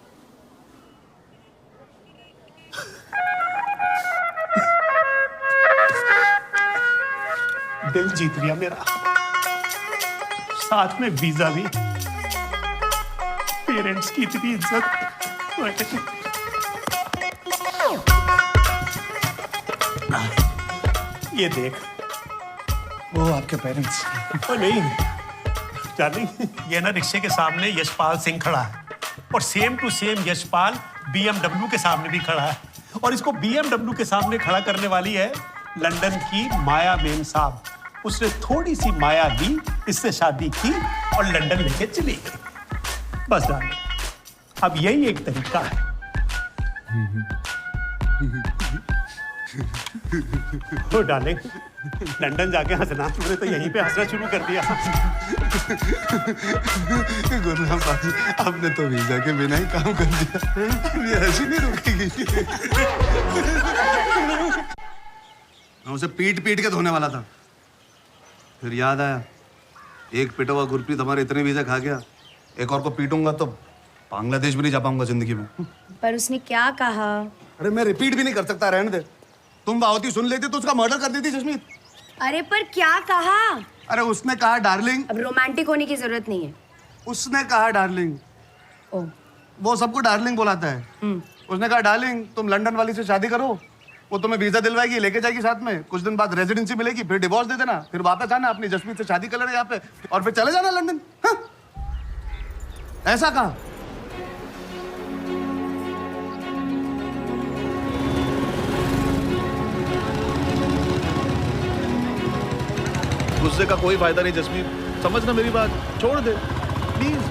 दिल जीत लिया मेरा, साथ में वीजा भी। पेरेंट्स की इतनी इज्जत। ये देख, वो आपके पेरेंट्स? ओ नहीं डार्लिंग, ये ना रिक्शे के सामने यशपाल सिंह खड़ा है और same to same Yashpal BMW के सामने भी खड़ा है, और इसको BMW के सामने खड़ा करने वाली है लंदन की माया मेम साहब। उसने थोड़ी सी माया ली, इससे शादी की और लंदन लेके चली गई। बस डार्लिंग, अब यही एक तरीका है। ओ डार्लिंग, लंदन जाके हंसना, तूने तो यहीं पे हंसना शुरू कर दिया। गुरनाम बाजी, आपने तो वीजा के बिना ही काम कर दिया। ये हंसी नहीं रुकेगी। मैं उसे पीट पीट के धोने वाला था, फिर याद आया एक पिटा हुआ गुरप्रीत हमारे इतने वीजा खा गया, एक और को पीटूंगा तो बांग्लादेश भी नहीं जा पाऊंगा जिंदगी में। पर उसने क्या कहा? अरे मैं रिपीट भी नहीं कर सकता, रहने दे। तुम बावती सुन लेती तो उसका मर्डर कर देती जसमीत। अरे पर क्या कहा? अरे उसने कहा डार्लिंग। अब रोमांटिक होने की जरूरत नहीं है। उसने कहा डार्लिंग। ओ, वो सबको डार्लिंग बुलाता है। उसने कहा डार्लिंग तुम लंदन वाली से शादी करो, वो तुम्हें वीजा दिलवाएगी, लेके जाएगी साथ में, कुछ दिन बाद रेजिडेंसी मिलेगी, फिर डिवोर्स दे देना, फिर वापस आना, अपनी जसमीत से शादी कर लेना यहाँ पे और फिर चले जाना लंदन। हाँ? ऐसा कहा। गुस्से का कोई फायदा नहीं जसमीत, समझना मेरी बात, छोड़ दे प्लीज।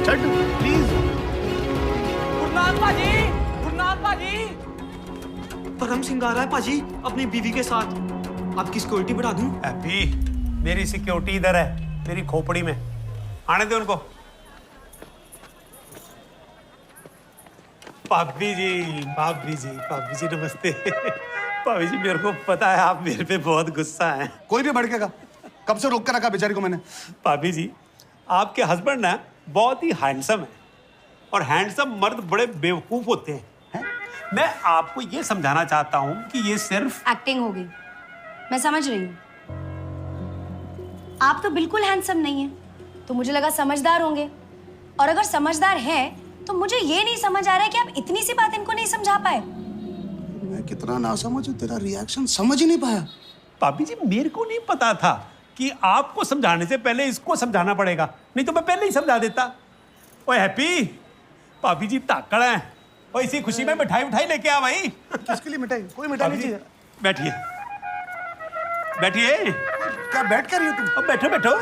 Chhath please. गुरनाथ पाजी, गुरनाथ पाजी। परम सिंह आ रहा है पाजी अपनी बीवी के साथ। आपकी सिक्योरिटी बढ़ा दूं? हैप्पी, मेरी सिक्योरिटी इधर है, मेरी खोपड़ी में। आने दे उनको। भाभी जी, भाभी जी, भाभी जी नमस्ते। भाभी जी मेरे को पता है आप मेरे पे बहुत गुस्सा हैं। कोई भी भड़केगा, कब से रोक कर रखा बेचारी को मैंने। भाभी जी आपके हस्बैंड ना बहुत ही हैंडसम है, और हैंडसम मर्द बड़े बेवकूफ होते हैं। मैं आपको ये समझाना चाहता हूँ कि ये सिर्फ एक्टिंग होगी, मैं समझ रही हूँ। आप तो बिल्कुल हैंडसम नहीं है, तो मुझे लगा समझदार होंगे, और अगर समझदार हैं तो मुझे ये नहीं समझ आ रहा है कि आप इतनी सी बात इनको नहीं समझा पाए। मैं कितना नासमझ हूं, तेरा रिएक्शन समझ ही नहीं पाया। भाभी जी मेरे को नहीं पता था कि आपको समझाने से पहले इसको समझाना पड़ेगा, नहीं तो मैं पहले ही समझा देता। ओए हैप्पी, भाभी जी ताकड़ है, और इसी खुशी में मिठाई उठाई लेके आ भाई। किसके लिए मिठाई? कोई मिठाई नहीं चाहिए। बैठिए बैठिए। क्या बैठ कर रही हो तुम? अब बैठो बैठो।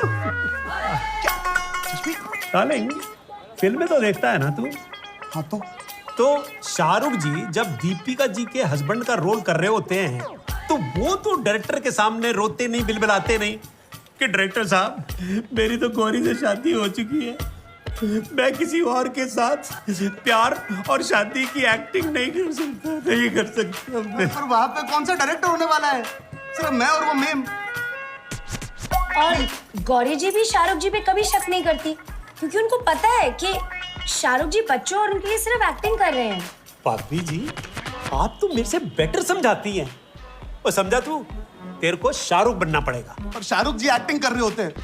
डार्लिंग फिल्में तो देखता है ना तू? हाँ तो शाहरुख जी जब दीपिका जी के हस्बैंड का रोल कर रहे होते हैं तो वो तो डायरेक्टर के सामने रोते नहीं, बिलबिलाते नहीं कि डायरेक्टर साहब मेरी तो गौरी से शादी हो चुकी है, मैं किसी और के साथ प्यार और शादी की एक्टिंग नहीं कर सकता। पर वहां पे कौन सा डायरेक्टर होने वाला है? सिर्फ मैं और वो मेम। और गौरी जी भी शाहरुख जी पे कभी शक नहीं करती, क्योंकि उनको पता है कि शाहरुख जी बच्चों और उनके लिए सिर्फ एक्टिंग कर रहे हैं। भाभी जी आप तो मेरे से बेटर समझाती हैं। और समझा तू, तेरे को शाहरुख बनना पड़ेगा। पर शाहरुख जी एक्टिंग कर रहे होते हैं,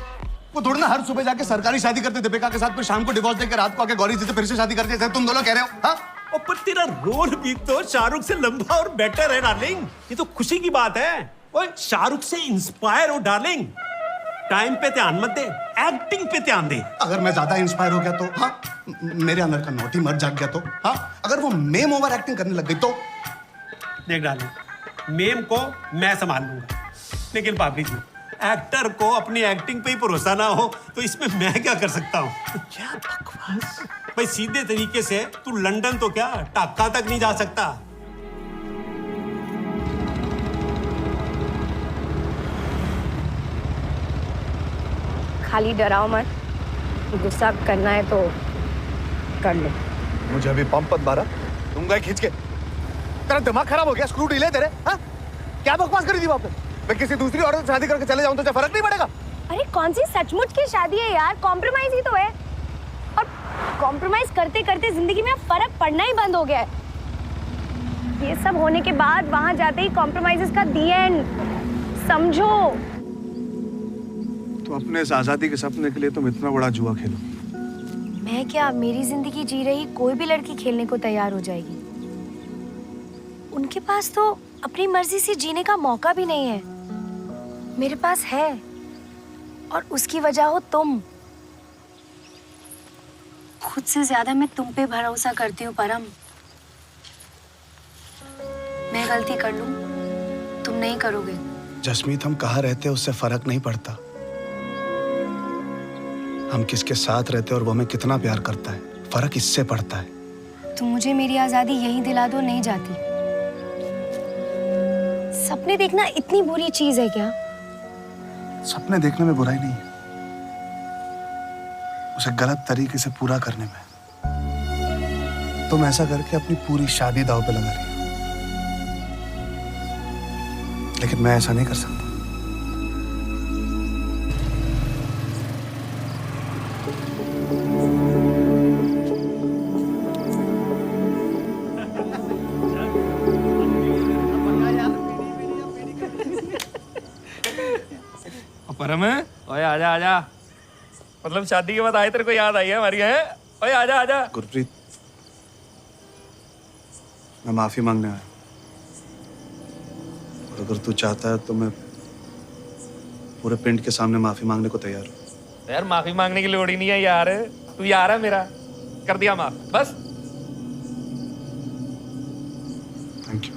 वो थोड़ा ना हर सुबह जाके सरकारी शादी करते दीपिका के साथ, फिर शाम को डिवोर्स देकर रात को आके गौरी जी से फिर से शादी करते, जैसे तुम दोनों कह रहे हो। हाँ? और पर तेरा रोल भी तो शाहरुख से लंबा और बेटर है डार्लिंग, ये तो खुशी की बात है। और शाहरुख से इंस्पायर हो डार्लिंग, टाइम पे ध्यान मत दे, एक्टिंग पे ध्यान दे। अगर मैं ज्यादा इंस्पायर हो गया तो? हाँ? मेरे अंदर का नौटी मर्द जाग गया तो? हाँ? अगर वो मेम ओवर एक्टिंग करने लग गई तो? देख डार्लिंग, मेम को मैं संभाल लूंगा, लेकिन भाभी जी एक्टर को अपनी एक्टिंग पे ही भरोसा ना हो तो इसमें मैं क्या कर सकता हूँ? क्या बकवास। भाई सीधे तरीके से तू लंदन तो क्या ढाका तक नहीं जा सकता। खाली डराओ मत, गुस्सा करना है तो कर लो। मुझे अभी पंप मत मारा, दूंगा खींच के। तेरा दिमाग खराब हो गया? स्क्रू ढीले तेरे? हाँ? क्या बकवास करी थी वहाँ पे? मैं किसी दूसरी औरत से शादी करके चले जाऊं तो क्या फर्क नहीं पड़ेगा? अरे कौन सी सचमुच की शादी है यार, कॉम्प्रोमाइज ही तो है। और कॉम्प्रोमाइज करते करते जिंदगी में फर्क पड़ना ही बंद हो गया है। ये सब होने के बाद वहां जाते ही कॉम्प्रोमाइजेस का दी एंड समझो। तो अपने इस आजादी के सपने के लिए तुम इतना बड़ा जुआ खेलो? मैं क्या, मेरी जिंदगी जी रही कोई भी लड़की खेलने को तैयार हो जाएगी। उनके पास तो अपनी मर्जी से जीने का मौका भी नहीं है, मेरे पास है, और उसकी वजह हो तुम। खुद से ज्यादा मैं तुम पे भरोसा करती हूँ परम। मैं गलती कर लूं, तुम नहीं करोगे। जसमीत, हम कहाँ रहते हैं उससे फर्क नहीं पड़ता। हम किसके साथ रहते हैं और वो हमें कितना प्यार करता है, फर्क इससे पड़ता है। तुम मुझे मेरी आजादी यहीं दिला दो, नहीं जाती। सपने देखना इतनी बुरी चीज है क्या? सपने देखने में बुराई नहीं है, उसे गलत तरीके से पूरा करने में। तुम ऐसा करके अपनी पूरी शादी दांव पे लगा रही हो, लेकिन मैं ऐसा नहीं कर सकता। परम, ओए आजा आजा। मतलब शादी के बाद आए तेरे को याद आई है हमारी? है ओए आजा आजा। गुरप्रीत, मैं माफी मांगने आया, और अगर तू चाहता है तो मैं पूरे पिंड के सामने माफी मांगने को तैयार हूँ। यार माफी मांगने की लोड़ ही नहीं है यार, तू यार है मेरा, कर दिया माफ बस। Thank you.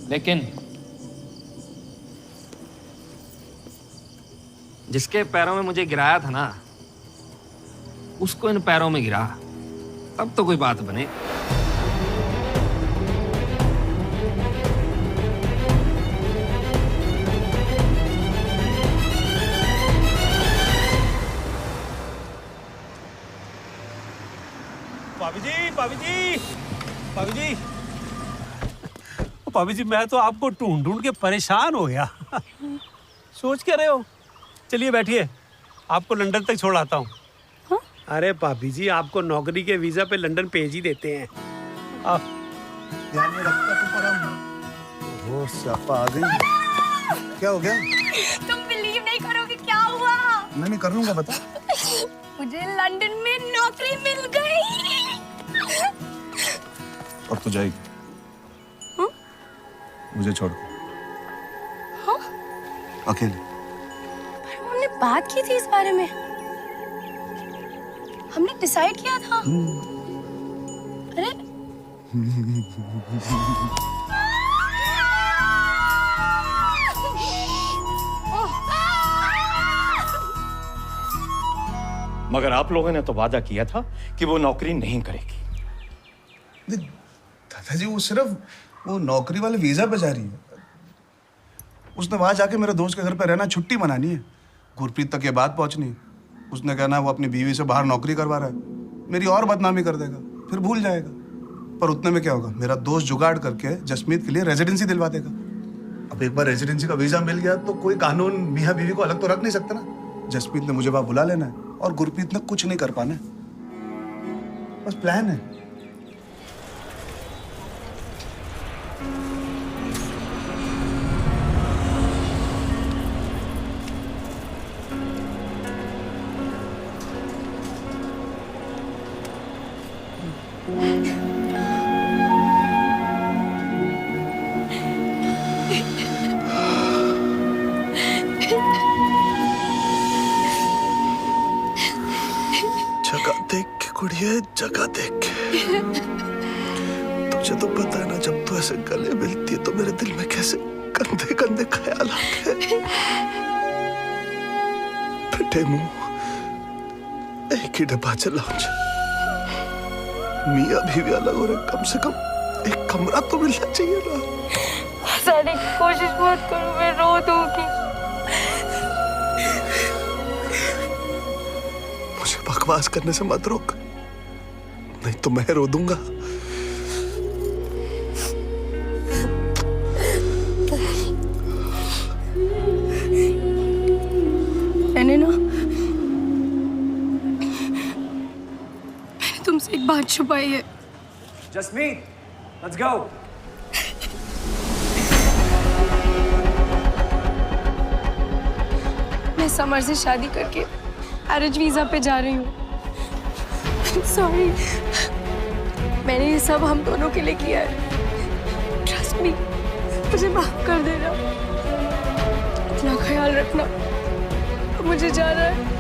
लेकिन जिसके पैरों में मुझे गिराया था ना, उसको इन पैरों में गिरा, तब तो कोई बात बने। भाभी जी, भाभी जी, भाभी जी, भाभी जी, मैं तो आपको ढूंढ ढूंढ के परेशान हो गया। सोच क्या रहे हो? चलिए बैठिए, आपको लंदन तक छोड़ आता हूँ। हाँ? अरे भाभी जी, आपको नौकरी के वीजा पे लंदन भेज ही देते हैं। आप ध्यान में रखता तो परम। वो स्यापा आ गई। क्या हो गया? तुम बिलीव नहीं करोगे क्या हुआ। नहीं कर लूंगा, बता। मुझे लंदन में नौकरी मिल गई। अब तो जाएगी? हाँ? मुझे छोड़। हाँ? अकेले। हमने बात की थी इस बारे में, हमने डिसाइड किया था। अरे मगर आप लोगों ने तो वादा किया था कि वो नौकरी नहीं करेगी। दादाजी, वो सिर्फ वो नौकरी वाले वीजा पे जा रही है। उसने वहां जाके मेरे दोस्त के घर पे रहना, छुट्टी मनानी है। गुरप्रीत तक ये बात पहुंचनी है। उसने कहना वो अपनी बीवी से बाहर नौकरी करवा रहा है, मेरी और बदनामी कर देगा, फिर भूल जाएगा। पर उतने में क्या होगा, मेरा दोस्त जुगाड़ करके जसमीत के लिए रेजिडेंसी दिलवा देगा। अब एक बार रेजिडेंसी का वीजा मिल गया तो कोई कानून मियाँ बीवी को अलग तो रख नहीं सकता ना। जसमीत ने मुझे वहां बुला लेना है और गुरप्रीत ने कुछ नहीं कर पाना है। बस प्लान है। जगह देख के कुड़िए, जगह देख के। तुझे तो पता है ना, जब तू ऐसे गले मिलती है तो मेरे दिल में कैसे गंदे गंदे ख्याल आते हैं। फटे मुंह एक ही डब्बा चलाओ। मियाँ बीवी अलग हो रहे, कम से कम एक कमरा तो मिलना चाहिए ना। हंसाने की कोशिश मत करो, मैं रो दूंगी। मुझे बकवास करने से मत रोक, नहीं तो मैं रो दूंगा। मैंने तुमसे एक बात छुपाई है। Jasmeet, let's go. मैं समर से शादी करके मैरिज वीजा पे जा रही हूँ। सॉरी, मैंने ये सब हम दोनों के लिए किया है। ट्रस्ट मी, मुझे माफ कर देना। अपना ख्याल रखना, मुझे जाना है।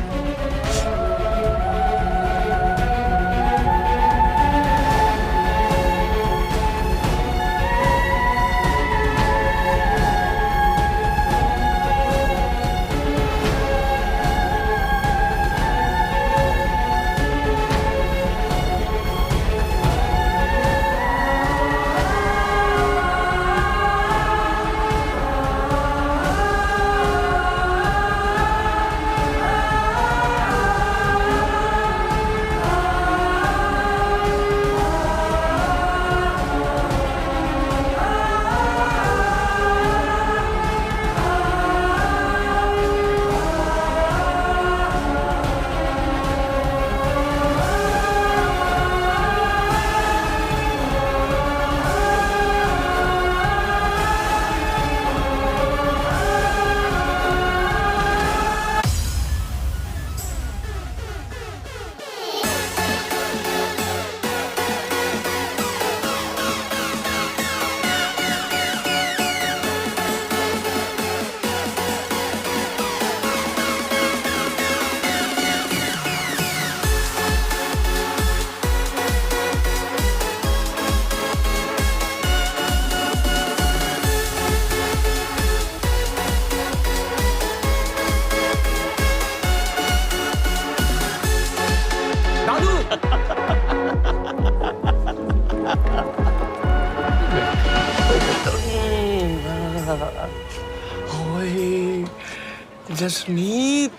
जसमीत,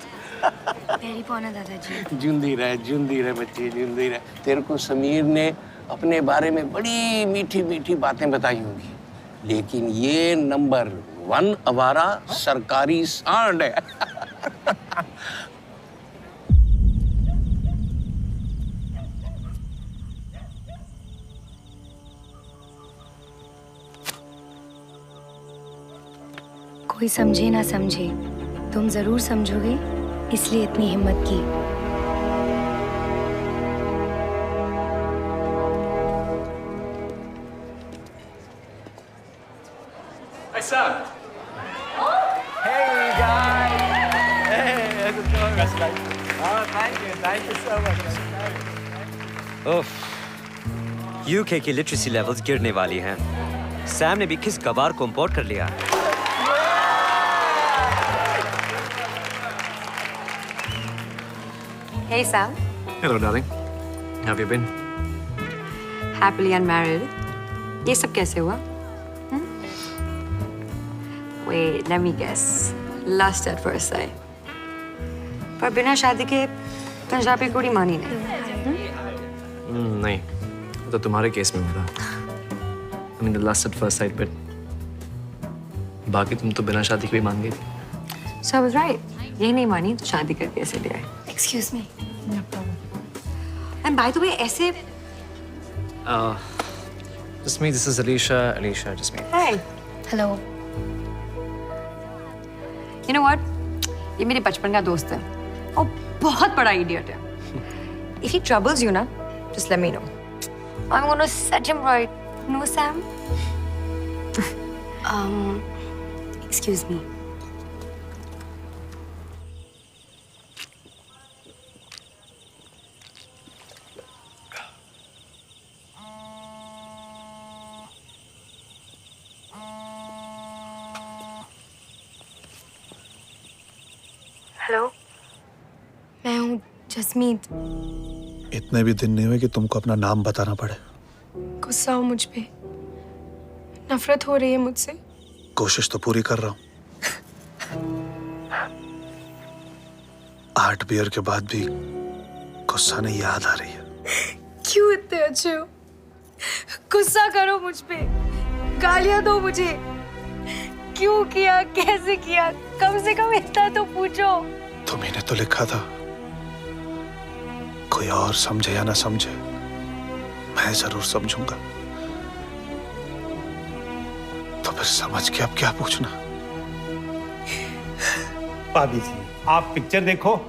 मेरी पौना दादाजी। जिंदी रहे बच्ची, जिंदी रहे। तेरे को समीर ने अपने बारे में बड़ी मीठी मीठी बातें बताई होंगी, लेकिन ये नंबर 1 आवारा सरकारी सांड है। कोई समझे ना समझे, तुम जरूर समझोगे, इसलिए इतनी हिम्मत की। Hey guys! Hey, how's it going? That's right. Oh, thank you so much. Of, UK की लिटरेसी लेवल्स गिरने वाली हैं। सैम ने भी किस गवार को इंपोर्ट कर लिया। Hey Sam. Hello, darling. How have you been? Happily unmarried. ये सब कैसे हुआ? Wait, let me guess. Lust at first sight. पर बिना शादी के पंजाबी कुड़ी मानी नहीं। नहीं, वो तो तुम्हारे केस में हुआ। I mean, the lust at first sight, but बाकी तुम तो बिना शादी के भी मान गई थी। So I was right. ये नहीं मानी तो शादी करके ऐसे ले आए। Excuse me. No problem. And by the way, ऐसे Just me, this is Alicia. Alicia, just me. Hi. Hello. You know what? ये मेरे बचपन का दोस्त है और बहुत बड़ा idiot है. If he troubles you ना, just let me know. I'm gonna set him right. No, Sam? Excuse me. Hello, मैं हूँ जसमीत। इतने भी दिन नहीं हुए कि तुमको अपना नाम बताना पड़े। गुस्सा हो मुझ पे, नफरत हो रही है मुझसे। कोशिश तो पूरी कर रहा हूं। 8 बियर के बाद भी गुस्सा नहीं याद आ रही है। क्यों इतने अच्छे हो? गुस्सा करो मुझ पे, गालियां दो मुझे। क्यों किया, कैसे किया, कम से कम इतना तो पूछो। तुम्हें तो लिखा था, कोई और समझे या ना समझे, मैं जरूर समझूंगा। तो फिर समझ के अब क्या पूछना? भाभी जी, आप पिक्चर देखो,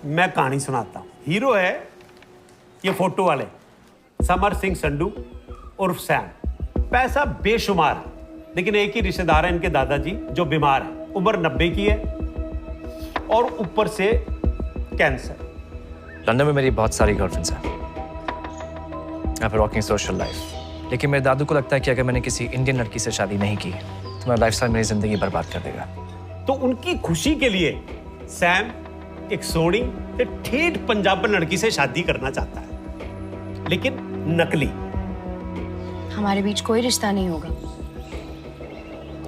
मैं कहानी सुनाता हूँ। हीरो है ये फोटो वाले समर सिंह संडू उर्फ सैम। पैसा बेशुमार, लेकिन एक ही रिश्तेदार है इनके दादाजी जो बीमार है, उम्र 90 की है और ऊपर से कैंसर। लंदन में मेरी बहुत सारी गर्लफ्रेंड्स हैं, यहाँ पर रॉकिंग सोशल लाइफ। लेकिन मेरे दादू को लगता है कि अगर मैंने किसी इंडियन लड़की से शादी नहीं की तो मेरा लाइफस्टाइल मेरी जिंदगी बर्बाद कर देगा। तो उनकी खुशी के लिए सैम एक सोनी ते ठेठ पंजाबन लड़की से शादी करना चाहता है, लेकिन नकली। हमारे बीच कोई रिश्ता नहीं होगा।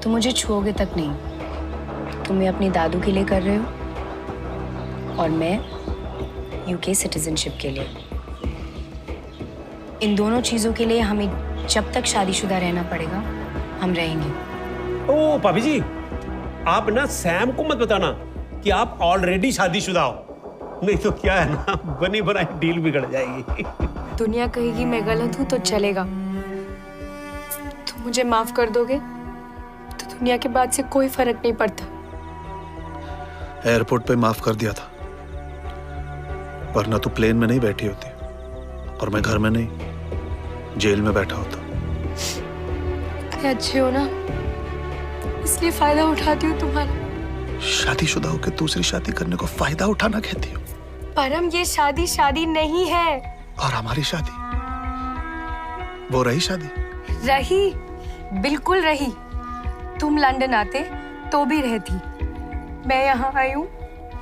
तुम मुझे छुओगे तक नहीं। तुम ये अपनी दादू के लिए कर रहे हो और मैं यूके सिटीजनशिप के लिए। इन दोनों चीजों के लिए हमें जब तक शादीशुदा रहना पड़ेगा, हम रहेंगे। ओ भाभी जी, आप ना सैम को मत बताना कि आप ऑलरेडी शादीशुदा हो, नहीं तो क्या है ना, बनी बनाई डील बिगड़ जाएगी। दुनिया कहेगी मैं गलत हूं तो चलेगा। तुम मुझे माफ कर दोगे तो दुनिया के बाद से कोई फर्क नहीं पड़ता। एयरपोर्ट पे माफ कर दिया था, वरना तू प्लेन में नहीं बैठी होती और मैं घर में नहीं, जेल में बैठा होता। अरे अच्छे हो ना, इसलिए फायदा उठाती हूँ तुम्हारा। शादीशुदा होकर दूसरी शादी करने को फायदा उठाना कहती हो? परम, ये शादी शादी नहीं है। और हमारी शादी, वो रही शादी? रही, बिल्कुल रही। तुम लंदन आते तो भी रहती, मैं यहाँ आई हूँ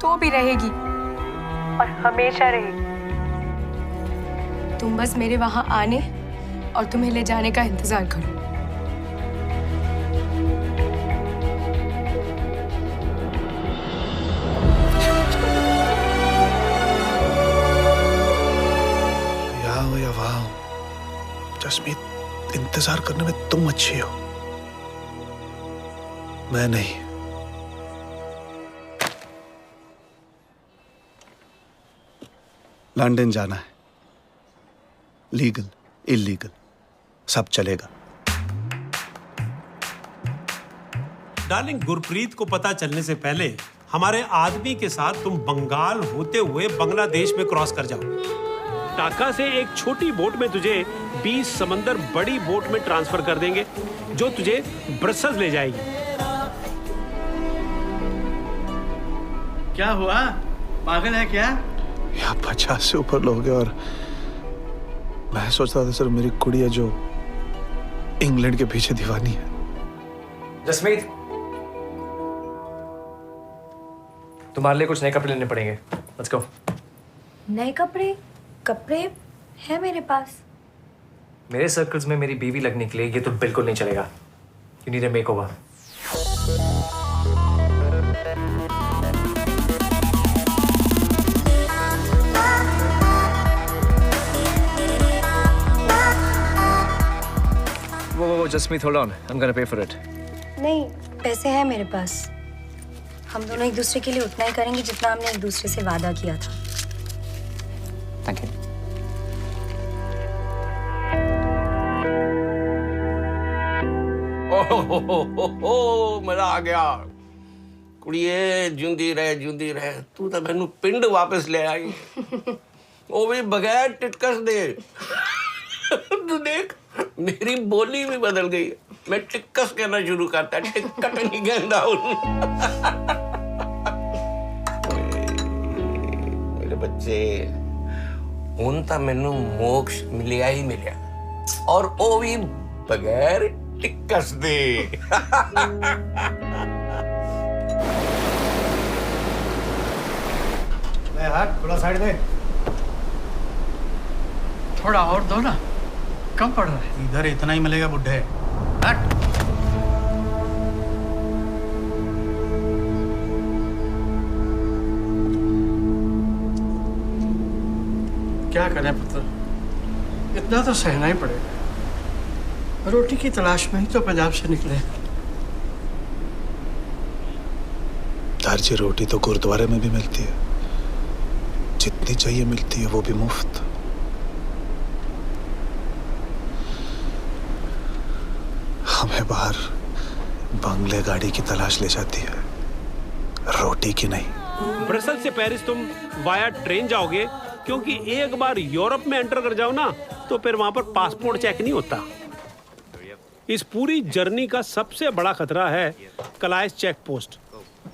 तो भी रहेगी और हमेशा रहेगी। तुम बस मेरे वहां आने और तुम्हें ले जाने का इंतजार करो। जसमीत, इंतजार करने में तुम अच्छी हो, मैं नहीं। लंदन जाना है, लीगल इलीगल सब चलेगा। डार्लिंग, गुरप्रीत को पता चलने से पहले हमारे आदमी के साथ तुम बंगाल होते हुए बांग्लादेश में क्रॉस कर जाओ। ढाका से एक छोटी बोट में तुझे 20 समंदर बड़ी बोट में ट्रांसफर कर देंगे, जो तुझे ब्रसेल्स ले जाएगी। क्या हुआ, पागल है क्या? यहाँ 50 से ऊपर लोग हैं और मैं सोचता था सर मेरी कुड़ी है जो इंग्लैंड के पीछे दीवानी है। जसमीत, तुम्हारे लिए कुछ नए कपड़े लेने पड़ेंगे। Let's go. नए कपड़े? कपड़े है मेरे पास। मेरे सर्कल्स में मेरी बीवी लगने के लिए ये तो बिल्कुल नहीं चलेगा। You need a makeover. वो Jasmeet, hold on, I am gonna pay for it. नहीं, पैसे हैं मेरे पास। हम दोनों एक दूसरे के लिए उतना ही करेंगे जितना हमने एक दूसरे से वादा किया था। Thank you. ओहो, मजा आ गया। कुड़िए जिंदी रहे, तू तो मैनू पिंड वापस ले आई, वो भी बगैर टिटकस दे। तू देख, मेरी बोली भी बदल गई, मैं टिक्कस कहना शुरू करता, टिक्कट नहीं कहता। मेरे बच्चे, हुण तां मैनू मोक्ष मिलिया ही मिलिया, और वो भी बगैर टिक्कस दे। ले हाथ थोड़ा साइड दे। थोड़ा और दो ना, कम पड़ रहा है। इधर इतना ही मिलेगा बुड्ढे। हट। क्या करें पुत्र, इतना तो सहना ही पड़ेगा। रोटी की तलाश में ही तो पंजाब से निकले। दारजी रोटी तो गुरुद्वारे में भी मिलती है, जितनी चाहिए मिलती है, वो भी मुफ्त। हमें बाहर बंगले गाड़ी की तलाश ले जाती है, रोटी की नहीं। ब्रसेल से पेरिस तुम वाया ट्रेन जाओगे, क्योंकि एक बार यूरोप में एंटर कर जाओ ना तो फिर वहां पर पासपोर्ट चेक नहीं होता। इस पूरी जर्नी का सबसे बड़ा खतरा है कलाइस चेक पोस्ट।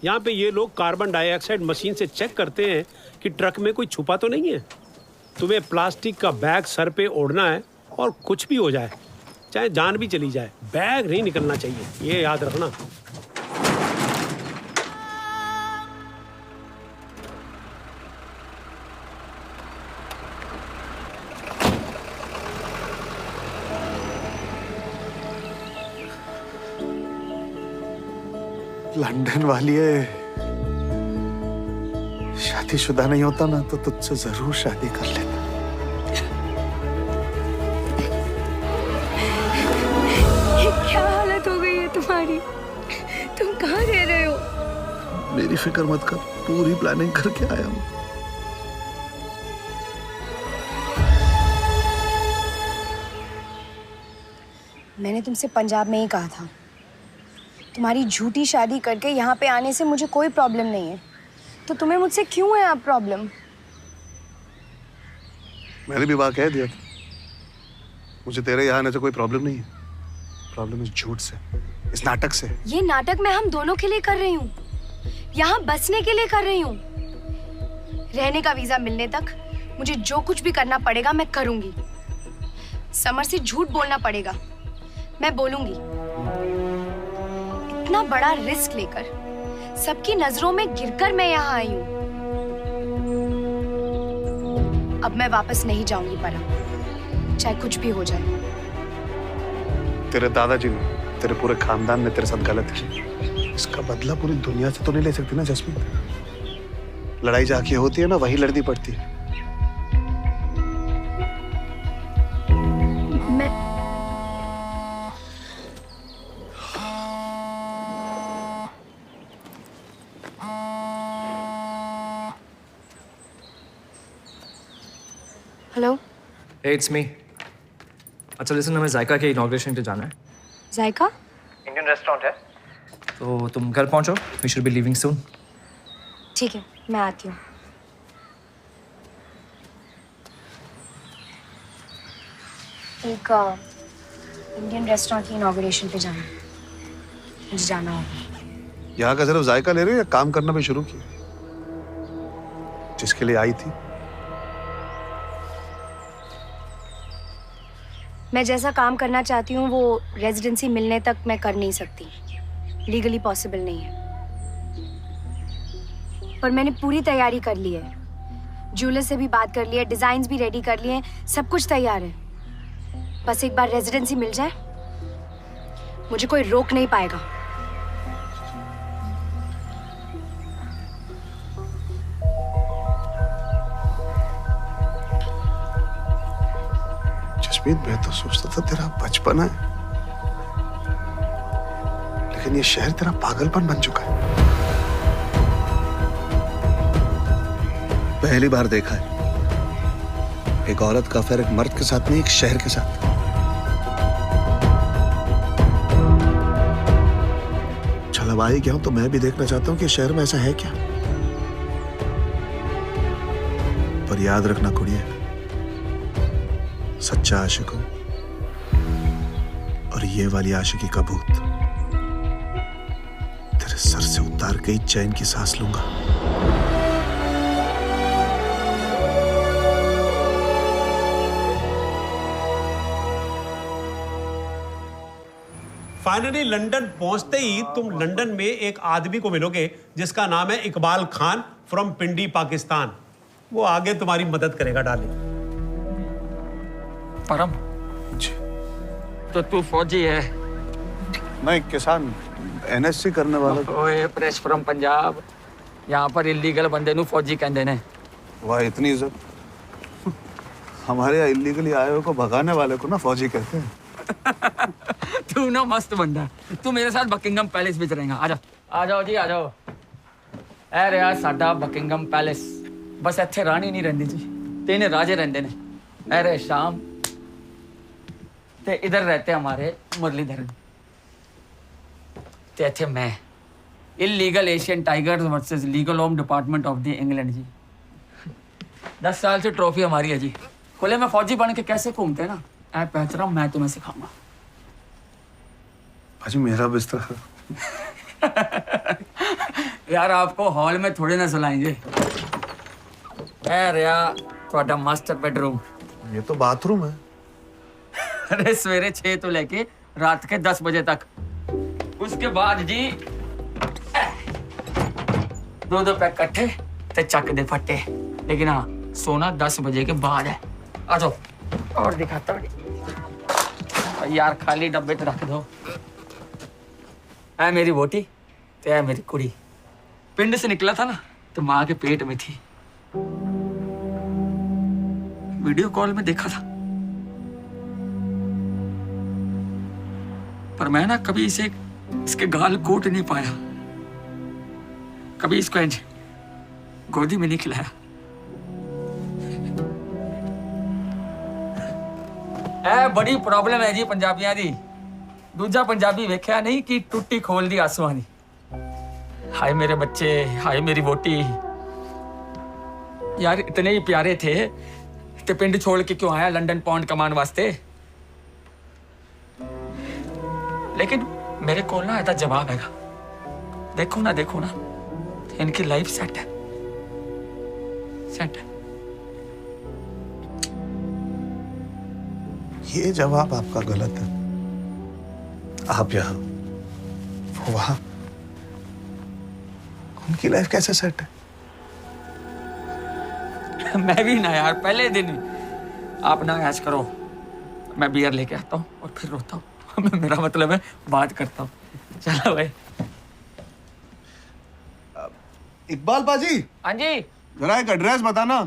यहाँ पे ये लोग कार्बन डाइऑक्साइड मशीन से चेक करते हैं कि ट्रक में कोई छुपा तो नहीं है। तुम्हें प्लास्टिक का बैग सर पे ओढ़ना है और कुछ भी हो जाए, चाहे जान भी चली जाए, बैग नहीं निकलना चाहिए, ये याद रखना। लंदन वाली है, शादीशुदा नहीं होता ना तो तुझसे जरूर शादी कर लेता। ये क्या हालत हो गई है तुम्हारी? तुम कहाँ रह रहे हो? मेरी फिक्र मत कर, पूरी प्लानिंग करके आया हूं। मैंने तुमसे पंजाब में ही कहा था, तुम्हारी झूठी शादी करके यहाँ पे आने से मुझे कोई प्रॉब्लम नहीं है, तो तुम्हें मुझसे क्यों है अब प्रॉब्लम? मैंने भी वहां कह दिया था, मुझे तेरे यहाँ आने से कोई प्रॉब्लम नहीं है। प्रॉब्लम इस झूठ से, इस नाटक से। ये नाटक मैं हम दोनों के लिए कर रही हूँ, यहाँ बसने के लिए कर रही हूँ। रहने का वीजा मिलने तक मुझे जो कुछ भी करना पड़ेगा मैं करूंगी। समर से झूठ बोलना पड़ेगा, मैं बोलूंगी। इतना बड़ा रिस्क लेकर, सबकी नजरों में गिरकर मैं यहाँ आई हूँ। अब मैं वापस नहीं जाऊंगी परम, चाहे कुछ भी हो जाए। तेरे दादाजी ने, तेरे पूरे खानदान ने तेरे साथ गलत किया, इसका बदला पूरी दुनिया से तो नहीं ले सकती ना जसमीत। लड़ाई जाके होती है ना, वही लड़नी पड़ती है। Hello, it's me. अच्छा लिसन, हमें जायका के इनॉग्रेशन पे जाना है। जायका इंडियन रेस्टोरेंट है, तो तुम घर पहुंचो, वी शुड बी लीविंग सून। ठीक है, मैं आती हूँ। एक इंडियन रेस्टोरेंट की इनॉग्रेशन पे जाना है, मुझे जाना होगा। यहाँ का सिर्फ जायका ले रहे हो या काम करना भी शुरू किया? जिसके लिए आई थी। मैं जैसा काम करना चाहती हूँ वो रेजिडेंसी मिलने तक मैं कर नहीं सकती, लीगली पॉसिबल नहीं है। पर मैंने पूरी तैयारी कर ली है, ज्वेलर से भी बात कर ली है, डिजाइन्स भी रेडी कर लिए हैं, सब कुछ तैयार है। बस एक बार रेजिडेंसी मिल जाए, मुझे कोई रोक नहीं पाएगा। मैं तो सोचता था तेरा बचपन है, लेकिन ये शहर तेरा पागलपन बन चुका है। पहली बार देखा है एक औरत का अफेयर एक मर्द के साथ नहीं, एक शहर के साथ। चल अब आ ही गया हूं तो मैं भी देखना चाहता हूं कि शहर में ऐसा है क्या। पर याद रखना कुड़िए, सच्चा आशिक हूं और ये वाली आशिकी का भूत तेरे सर से उतार के ही चैन की सांस लूंगा। फाइनली लंदन पहुंचते ही तुम लंदन में एक आदमी को मिलोगे जिसका नाम है इकबाल खान फ्रॉम पिंडी पाकिस्तान। वो आगे तुम्हारी मदद करेगा डार्लिंग। परम तो तू फौजी है? मैं किसान एनएससी करने वाला। ओए प्रेस फ्रॉम पंजाब, यहाँ पर इलीगल बंदे नु फौजी कहते ने। वाह इतनी इज्जत। हमारे यहाँ इलीगली आए हुए को भगाने वाले को ना फौजी कहते हैं। तू ना मस्त बंदा, तू मेरे साथ बकिंगम पैलेस में रहेगा। आ जाओ जी, आ जाओ। ए रहा साडा बकिंगम पैलेस, बस इत्थे रानी नहीं रहिंदी जी, 3 राजे रहंदे ने। ए रे शाम ते इधर रहते हमारे मुरलीधरन, ते इत्थे मैं illegal Asian tigers versus legal home department of the England जी। 10 साल से ट्रॉफी हमारी है जी। खुले में फौजी बन के कैसे घूमते हैं ना, ऐ पहच रहा हूँ, मैं तुम्हें सिखाऊंगा। भाजी मेरा बिस्तर यार आपको हॉल में थोड़े ना सुलाएंगे। रहा थोड़ा मास्टर बेडरूम। ये तो बाथरूम है। अरे सवेरे 6 तो लेके रात के 10 बजे तक, उसके बाद जी 2 पैक कट्ठे ते चक दे फट्टे। लेकिन हाँ सोना 10 बजे के बाद है। आ जाओ और दिखाता हूँ यार, खाली डब्बे तो रख दो। ऐ मेरी बोटी ते ऐ मेरी कुड़ी। पिंड से निकला था ना तो माँ के पेट में थी, वीडियो कॉल में देखा था, पर मैं ना कभी इसके गाल कोट नहीं पाया, कभी इसको गोदी में नहीं खिलाया। बड़ी प्रॉब्लम है जी पंजाबियां दी। दूजा पंजाबी वेख्या नहीं कि टुट्टी खोल दी आंसुआं दी। हाय मेरे बच्चे, हाय मेरी वोटी। यार इतने ही प्यारे थे ते पिंड छोड़ के क्यों आया लंदन पाउंड कमान वास्ते। लेकिन मेरे को ना ऐसा जवाब है। देखो ना इनकी लाइफ सेट है, सेट है। ये जवाब आपका गलत है। आप यहाँ, वो वहां, उनकी लाइफ कैसे सेट है? मैं भी ना यार, पहले दिन आप ना ऐश करो, मैं बियर लेके आता हूँ और फिर रोता हूँ। मेरा मतलब है बात करता हूँ। चलो भाई। इकबाल बाजी। हाँ जी। जरा एक एड्रेस बताना,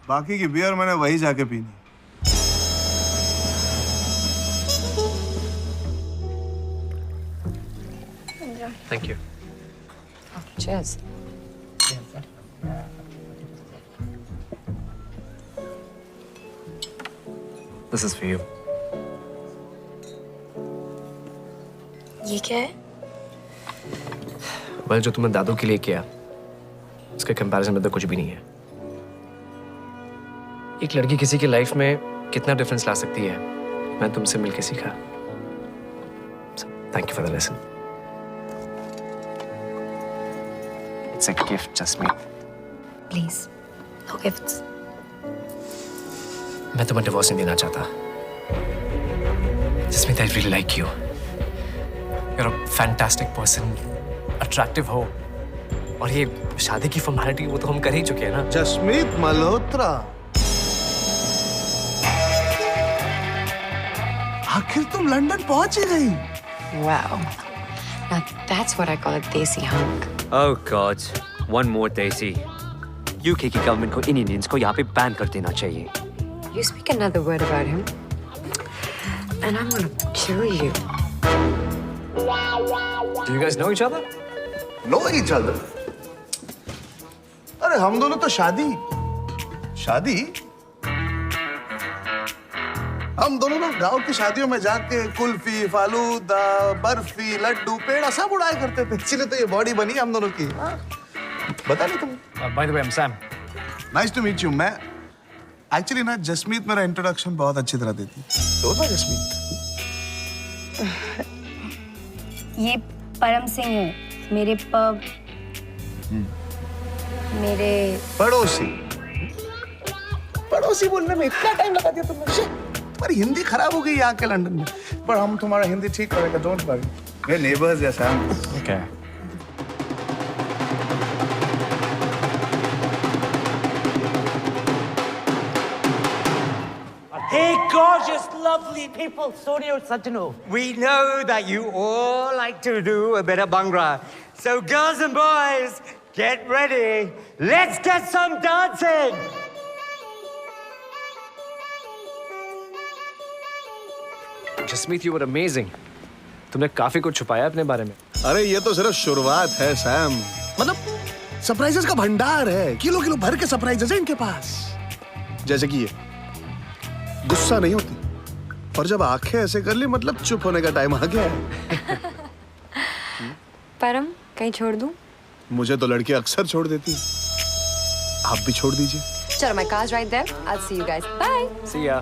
बाकी की बियर मैंने वही जाके पीनी। Thank you. Cheers. This is for you. ये क्या है? Well, जो तुमने दादू के लिए किया, उसके कंपैरिजन में तो कुछ भी नहीं है। एक लड़की किसी की लाइफ में कितना डिफरेंस ला सकती है, मैं तुमसे मिलके सीखा। So, thank you for the lesson. It's a gift, Jasmeet. Please, no gifts. मैं तुम्हें डिवोर्स नहीं देना चाहता। Jasmeet, I really like you. You're a fantastic person, attractive हो, और ये शादी की फॉर्मेलिटी वो तो हम कर ही चुके हैं ना। जसमीत मल्होत्रा, आखिर तुम लंदन पहुंच ही गई। Wow. Now that's what I call a desi hunk. Oh God, one more desi. UK की गवर्नमेंट को इन इंडियंस को यहाँ पे बैन कर देना चाहिए। You speak another word about him, and I'm gonna kill you. Do you guys know each other? Know each other? अरे हम दोनों तो शादी हम दोनों लोग गांव की शादियों में जाके कुल्फी, फालूदा, बर्फी, लड्डू, पेड़ा सब उड़ाया करते थे। इसलिए तो ये बॉडी बनी हम दोनों की। बता नहीं तुम्हें? By the way, I'm Sam. Nice to meet you. मैं एक्चुअली ना जसमीत मेरा इंट्रोडक्शन बहुत अच्छी तरह देती। तो ना जसमीत। ये परम सिंह है, मेरे पड़ोसी बोलने में इतना टाइम लगा दिया तुमने। तुम्हारी हिंदी खराब हो गई यहाँ के लंदन में, पर हम तुम्हारा हिंदी ठीक करेगा, डोंट वरी। मेरे नेबर्स जैसा हम। Okay. Hey, gorgeous, lovely people, Sony and Santanu. We know that you all like to do a bit of bhangra. So girls and boys, get ready. Let's get some dancing. Jasmeet, you were amazing. तुमने काफी कुछ छुपाया अपने बारे में. अरे ये तो सिर्फ शुरुआत है सैम. मतलब सरप्राइजेस का भंडार है. किलो किलो भर के सरप्राइजेस हैं इनके पास. जैसे कि ये गुस्सा नहीं होती, और जब आंखें ऐसे कर ली मतलब चुप होने का टाइम आ गया है. परम, कहीं छोड़ दूं? मुझे तो लड़की अक्सर छोड़ देती. आप भी छोड़ दीजिए. चलो, my car's right there. I'll see you guys. Bye. See ya.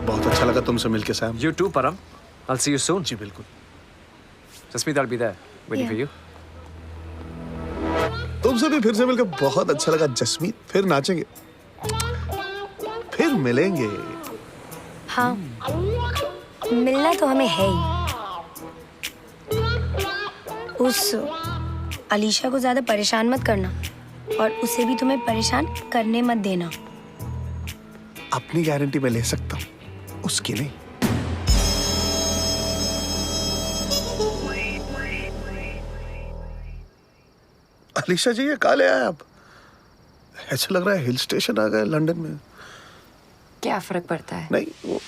बहुत अच्छा लगा तुमसे मिलके Sam. You too, Param. I'll see you soon. जी बिल्कुल. Jasmeet, I'll be there waiting for you. तुमसे भी फिर से मिलकर बहुत अच्छा लगा जसमीत. फिर नाचेंगे, फिर मिलेंगे. हाँ, मिलना तो हमें है ही. उस अलीशा को ज्यादा परेशान मत करना, और उसे भी तुम्हें परेशान करने मत देना. अपनी गारंटी मैं ले सकता हूँ, उसकी नहीं. अलीशा जी, ये कहाँ ले आए आप? ऐसा लग रहा है हिल स्टेशन आ गए लंदन में. क्या फर्क पड़ता है? नहीं, वो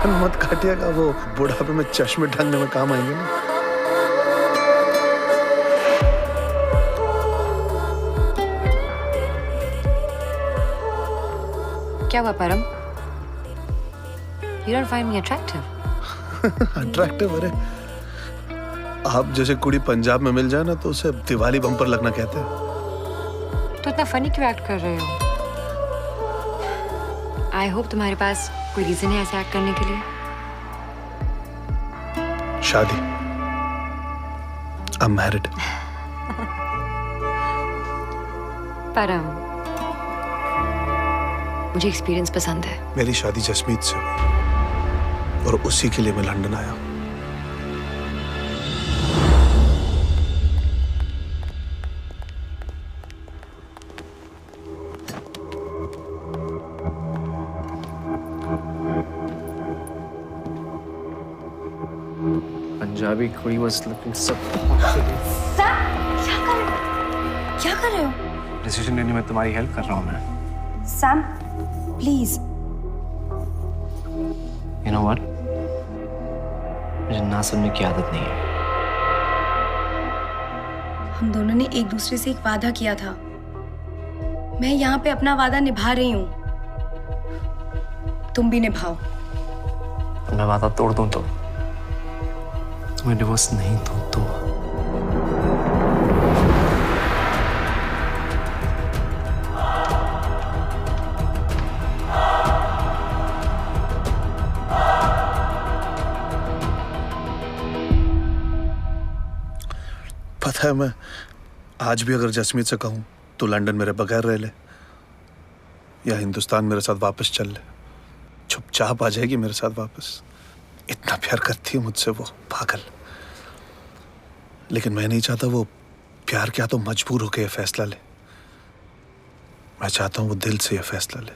कान मत काटिएगा, वो बुढ़ापे में चश्मे ढंगने में काम आएंगे ना. क्या हुआ परम? You don't find me attractive? Attractive? अरे आप जैसे कुड़ी पंजाब में मिल जाए ना तो उसे दिवाली बम्पर लगना कहते हैं. तो इतना फनी क्यों एक्ट कर रहे हो? आई होप तुम्हारे पास कोई रीजन है ऐसा एक्ट करने के लिए. शादी. I'm married. परम, मुझे एक्सपीरियंस पसंद है. मेरी शादी जसमीत से हुई और उसी के लिए मैं लंदन आया. Punjabi queen was looking so. क्या कर रहे हो? डिसीजन लेने में तुम्हारी हेल्प कर रहा हूँ मैं. Sam, please. You know what? मुझे ना सुनने की आदत नहीं है. हम दोनों ने एक दूसरे से एक वादा किया था. मैं यहाँ पे अपना वादा निभा रही हूँ. तुम भी निभाओ. मैं वादा तोड़ दूँ तो तुम्हें डिवोर्स नहीं दूँ तो. पता है, मैं आज भी अगर जसमीत से कहूं तो लंदन मेरे बगैर रह ले या हिंदुस्तान मेरे साथ वापस चल ले, चुपचाप आ जाएगी मेरे साथ वापस. इतना प्यार करती है मुझसे वो पागल. लेकिन मैं नहीं चाहता वो प्यार क्या तो मजबूर होकर यह फैसला ले. मैं चाहता हूं वो दिल से यह फैसला ले.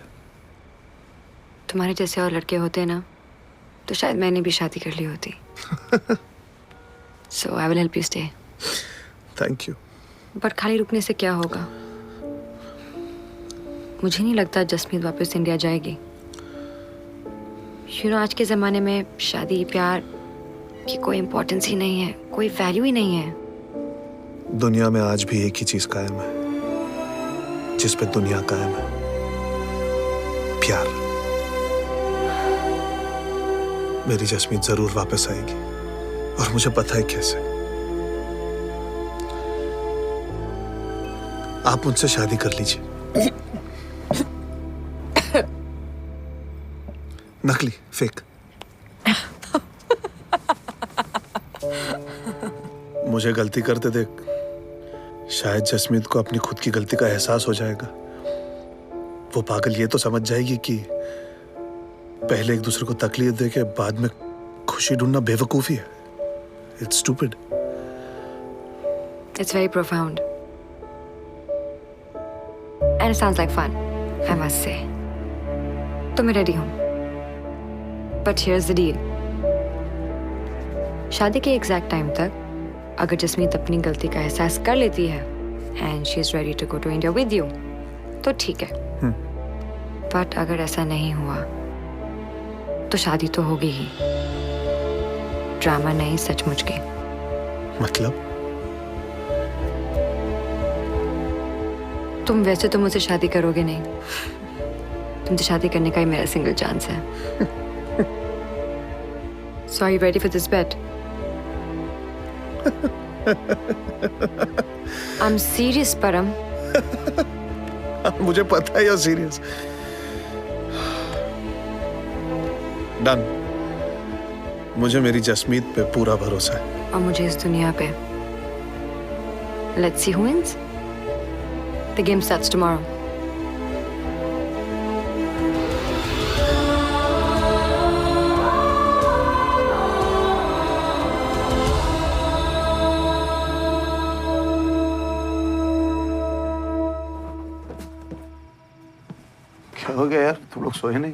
तुम्हारे जैसे और लड़के होते ना तो शायद मैंने भी शादी कर ली होती. So I will help you stay. Thank you. But खाली रुकने से क्या होगा? मुझे नहीं लगता जसमीत वापस इंडिया जाएगी. आज के ज़माने में शादी प्यार की कोई इम्पोर्टेंस ही नहीं है, कोई वैल्यू ही नहीं है. दुनिया में आज भी एक ही चीज कायम है जिस पे दुनिया कायम है. प्यार. मेरी जसमीत जरूर वापस आएगी और मुझे पता है कैसे. आप मुझसे शादी कर लीजिए. नकली, फेक. मुझे गलती करते देख शायद जसमीत को अपनी खुद की गलती का एहसास हो जाएगा. वो पागल ये तो समझ जाएगी कि पहले एक दूसरे को तकलीफ देके बाद में खुशी ढूंढना बेवकूफी है. It's stupid. It's very profound. And it sounds like fun, I must say. तो मैं रेडी हूँ, बट हियर्स द डील। शादी के एग्जैक्ट टाइम तक अगर जसमीत अपनी गलती का एहसास कर लेती है and she is ready to go to India with you तो ठीक है, बट अगर ऐसा नहीं हुआ तो शादी तो होगी ही, ड्रामा नहीं सचमुच की। मतलब? तुम वैसे तो मुझसे शादी करोगे नहीं, तुमसे शादी करने का ही मेरा सिंगल चांस है। So are you ready for this bet? I'm serious, परम। मुझे पता है you're serious। डन। मुझे मेरी जसमीत पे पूरा भरोसा है। और मुझे इस दुनिया पे। Let's see who wins. The game starts tomorrow. क्या हो गया यार, तुम लोग सोए नहीं?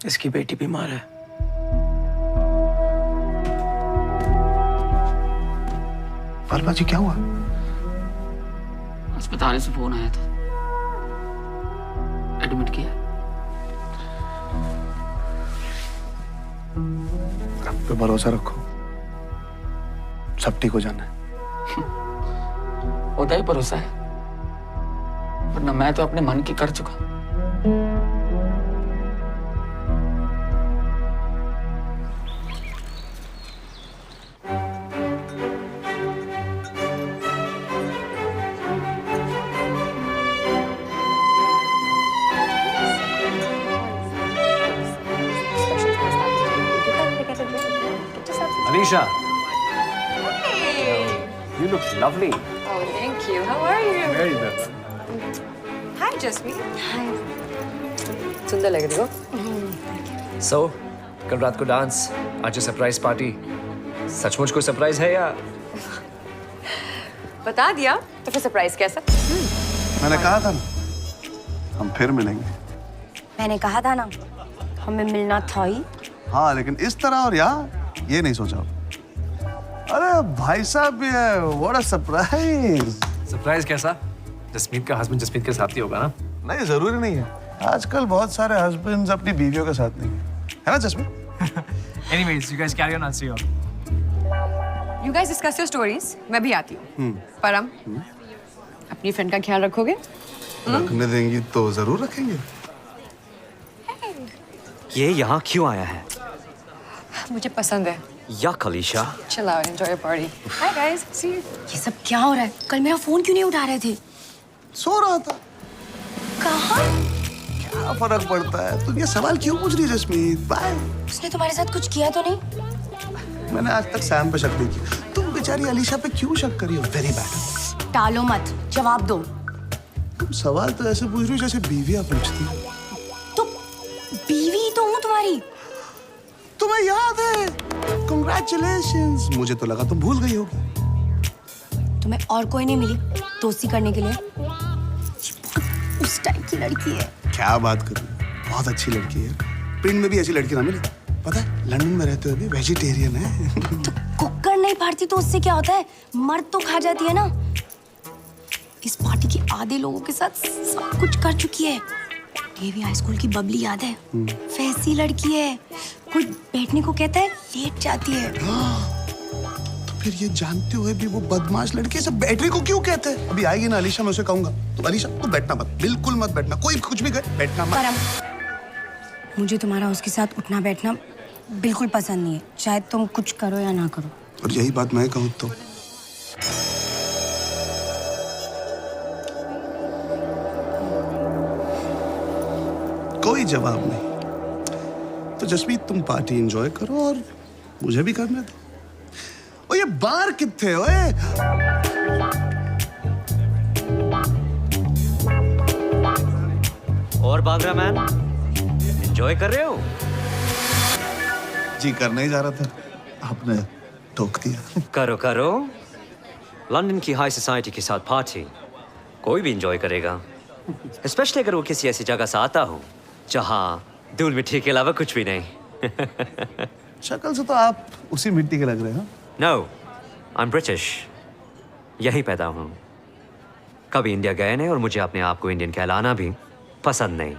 इसकी बेटी बीमार है। पालमा जी क्या हुआ? अस्पताल से फोन आया था, एडमिट किया। रब पे भरोसा रखो, सब ठीक हो जाना है। होता ही भरोसा है, वरना मैं तो अपने मन की कर चुका। Alisha, you look lovely. Oh, thank you. How are you? Very well. Hi, Jasmine. Hi. सुंदर लग रही हो। So, कल रात को डांस, आज ये सरप्राइज पार्टी। सचमुच कोई सरप्राइज है या? बता दिया तो फिर सरप्राइज कैसा? मैंने कहा था ना, हम फिर मिलेंगे। मैंने कहा था ना, हमें मिलना था ही। हाँ, लेकिन इस तरह और यहाँ ये नहीं सोचा। अरे भाई साहब भी है, व्हाट अ सरप्राइज। सरप्राइज कैसा? जसमीत का हस्बैंड जसमीत के साथ ही होगा ना? नहीं, जरूरी नहीं है। आजकल बहुत सारे हस्बैंड्स अपनी बीवियों के साथ नहीं है ना Jasmeet? Anyways, you guys carry on, I'll see you all. You guys discuss your stories. मैं भी आती हूँ। परम, अपनी फ्रेंड का ख्याल रखोगे? रखने देंगी तो जरूर रखेंगे। ये यहाँ क्यों आया है? मुझे पसंद है। या Alisha? Chill out, enjoy your party. Hi guys, see you. ये सब क्या हो रहा है? कल मेरा फोन क्यों नहीं उठा रहे थे? सो रहा था। कहाँ? क्या फर्क पड़ता है? तुम ये सवाल क्यों पूछ रही है जसमीत? बाय। उसने तुम्हारे साथ कुछ किया तो नहीं? मैंने आज तक सैम पे शक नहीं किया। तुम बेचारी अलीशा पे क्यों शक करी हो? Very bad. टालो मत, जवाब दो। तुम सवाल तो ऐसे पूछ रही हो जैसे बीवियां पूछती। तो बीवी तो हूँ तुम्हारी। तुम्हें याद है? Congratulations। मुझे तो लगा तुम भूल गई होगी। तुम्हें और कोई नहीं मिली दोस्ती करने के लिए? उस टाइप की लड़की है। क्या बात कर रही हो? बहुत अच्छी लड़की है। पिंड में भी ऐसी लड़की ना मिले। पता है, लंदन में रहते हुए भी वेजिटेरियन है। तो कुकर नहीं फाड़ती तो उससे क्या होता है? मर्द तो खा जाती है ना। इस पार्टी के आधे लोगों के साथ सब कुछ कर चुकी है। डीएवी हाई स्कूल की बबली याद है? वैसी लड़की है। कोई बैठने को कहता है, लेट जाती है। तो फिर ये जानते हुए भी वो बदमाश लड़के सब बैठने को क्यों कहते हैं? अभी आएगी ना अलीशा, मैं उसे कहूंगा, तो अलीशा तू बैठना मत, बिल्कुल मत बैठना। कोई कुछ भी कहे, बैठना मत। परम, मुझे तुम्हारा उसके साथ उठना बैठना बिल्कुल पसंद नहीं है, चाहे तुम कुछ करो या ना करो। और यही बात मैं कहूँ तो? कोई जवाब नहीं। तो जसमीत तुम पार्टी एंजॉय करो और मुझे भी करने दो। ओ ये बार कितने ओए? और बांद्रा मैन, एंजॉय कर रहे हो? जी करने ही जा रहा था, आपने टोक दिया। करो करो, लंदन की हाई सोसाइटी के साथ पार्टी कोई भी एंजॉय करेगा, स्पेशली अगर वो किसी ऐसी जगह से आता हो जहाँ धूल मिट्टी के अलावा कुछ भी नहीं। शक्ल से तो आप उसी मिट्टी के लग रहे हो। नो, आई एम ब्रिटिश, यही पैदा हूँ। कभी इंडिया गए नहीं और मुझे अपने आप को इंडियन कहलाना भी पसंद नहीं।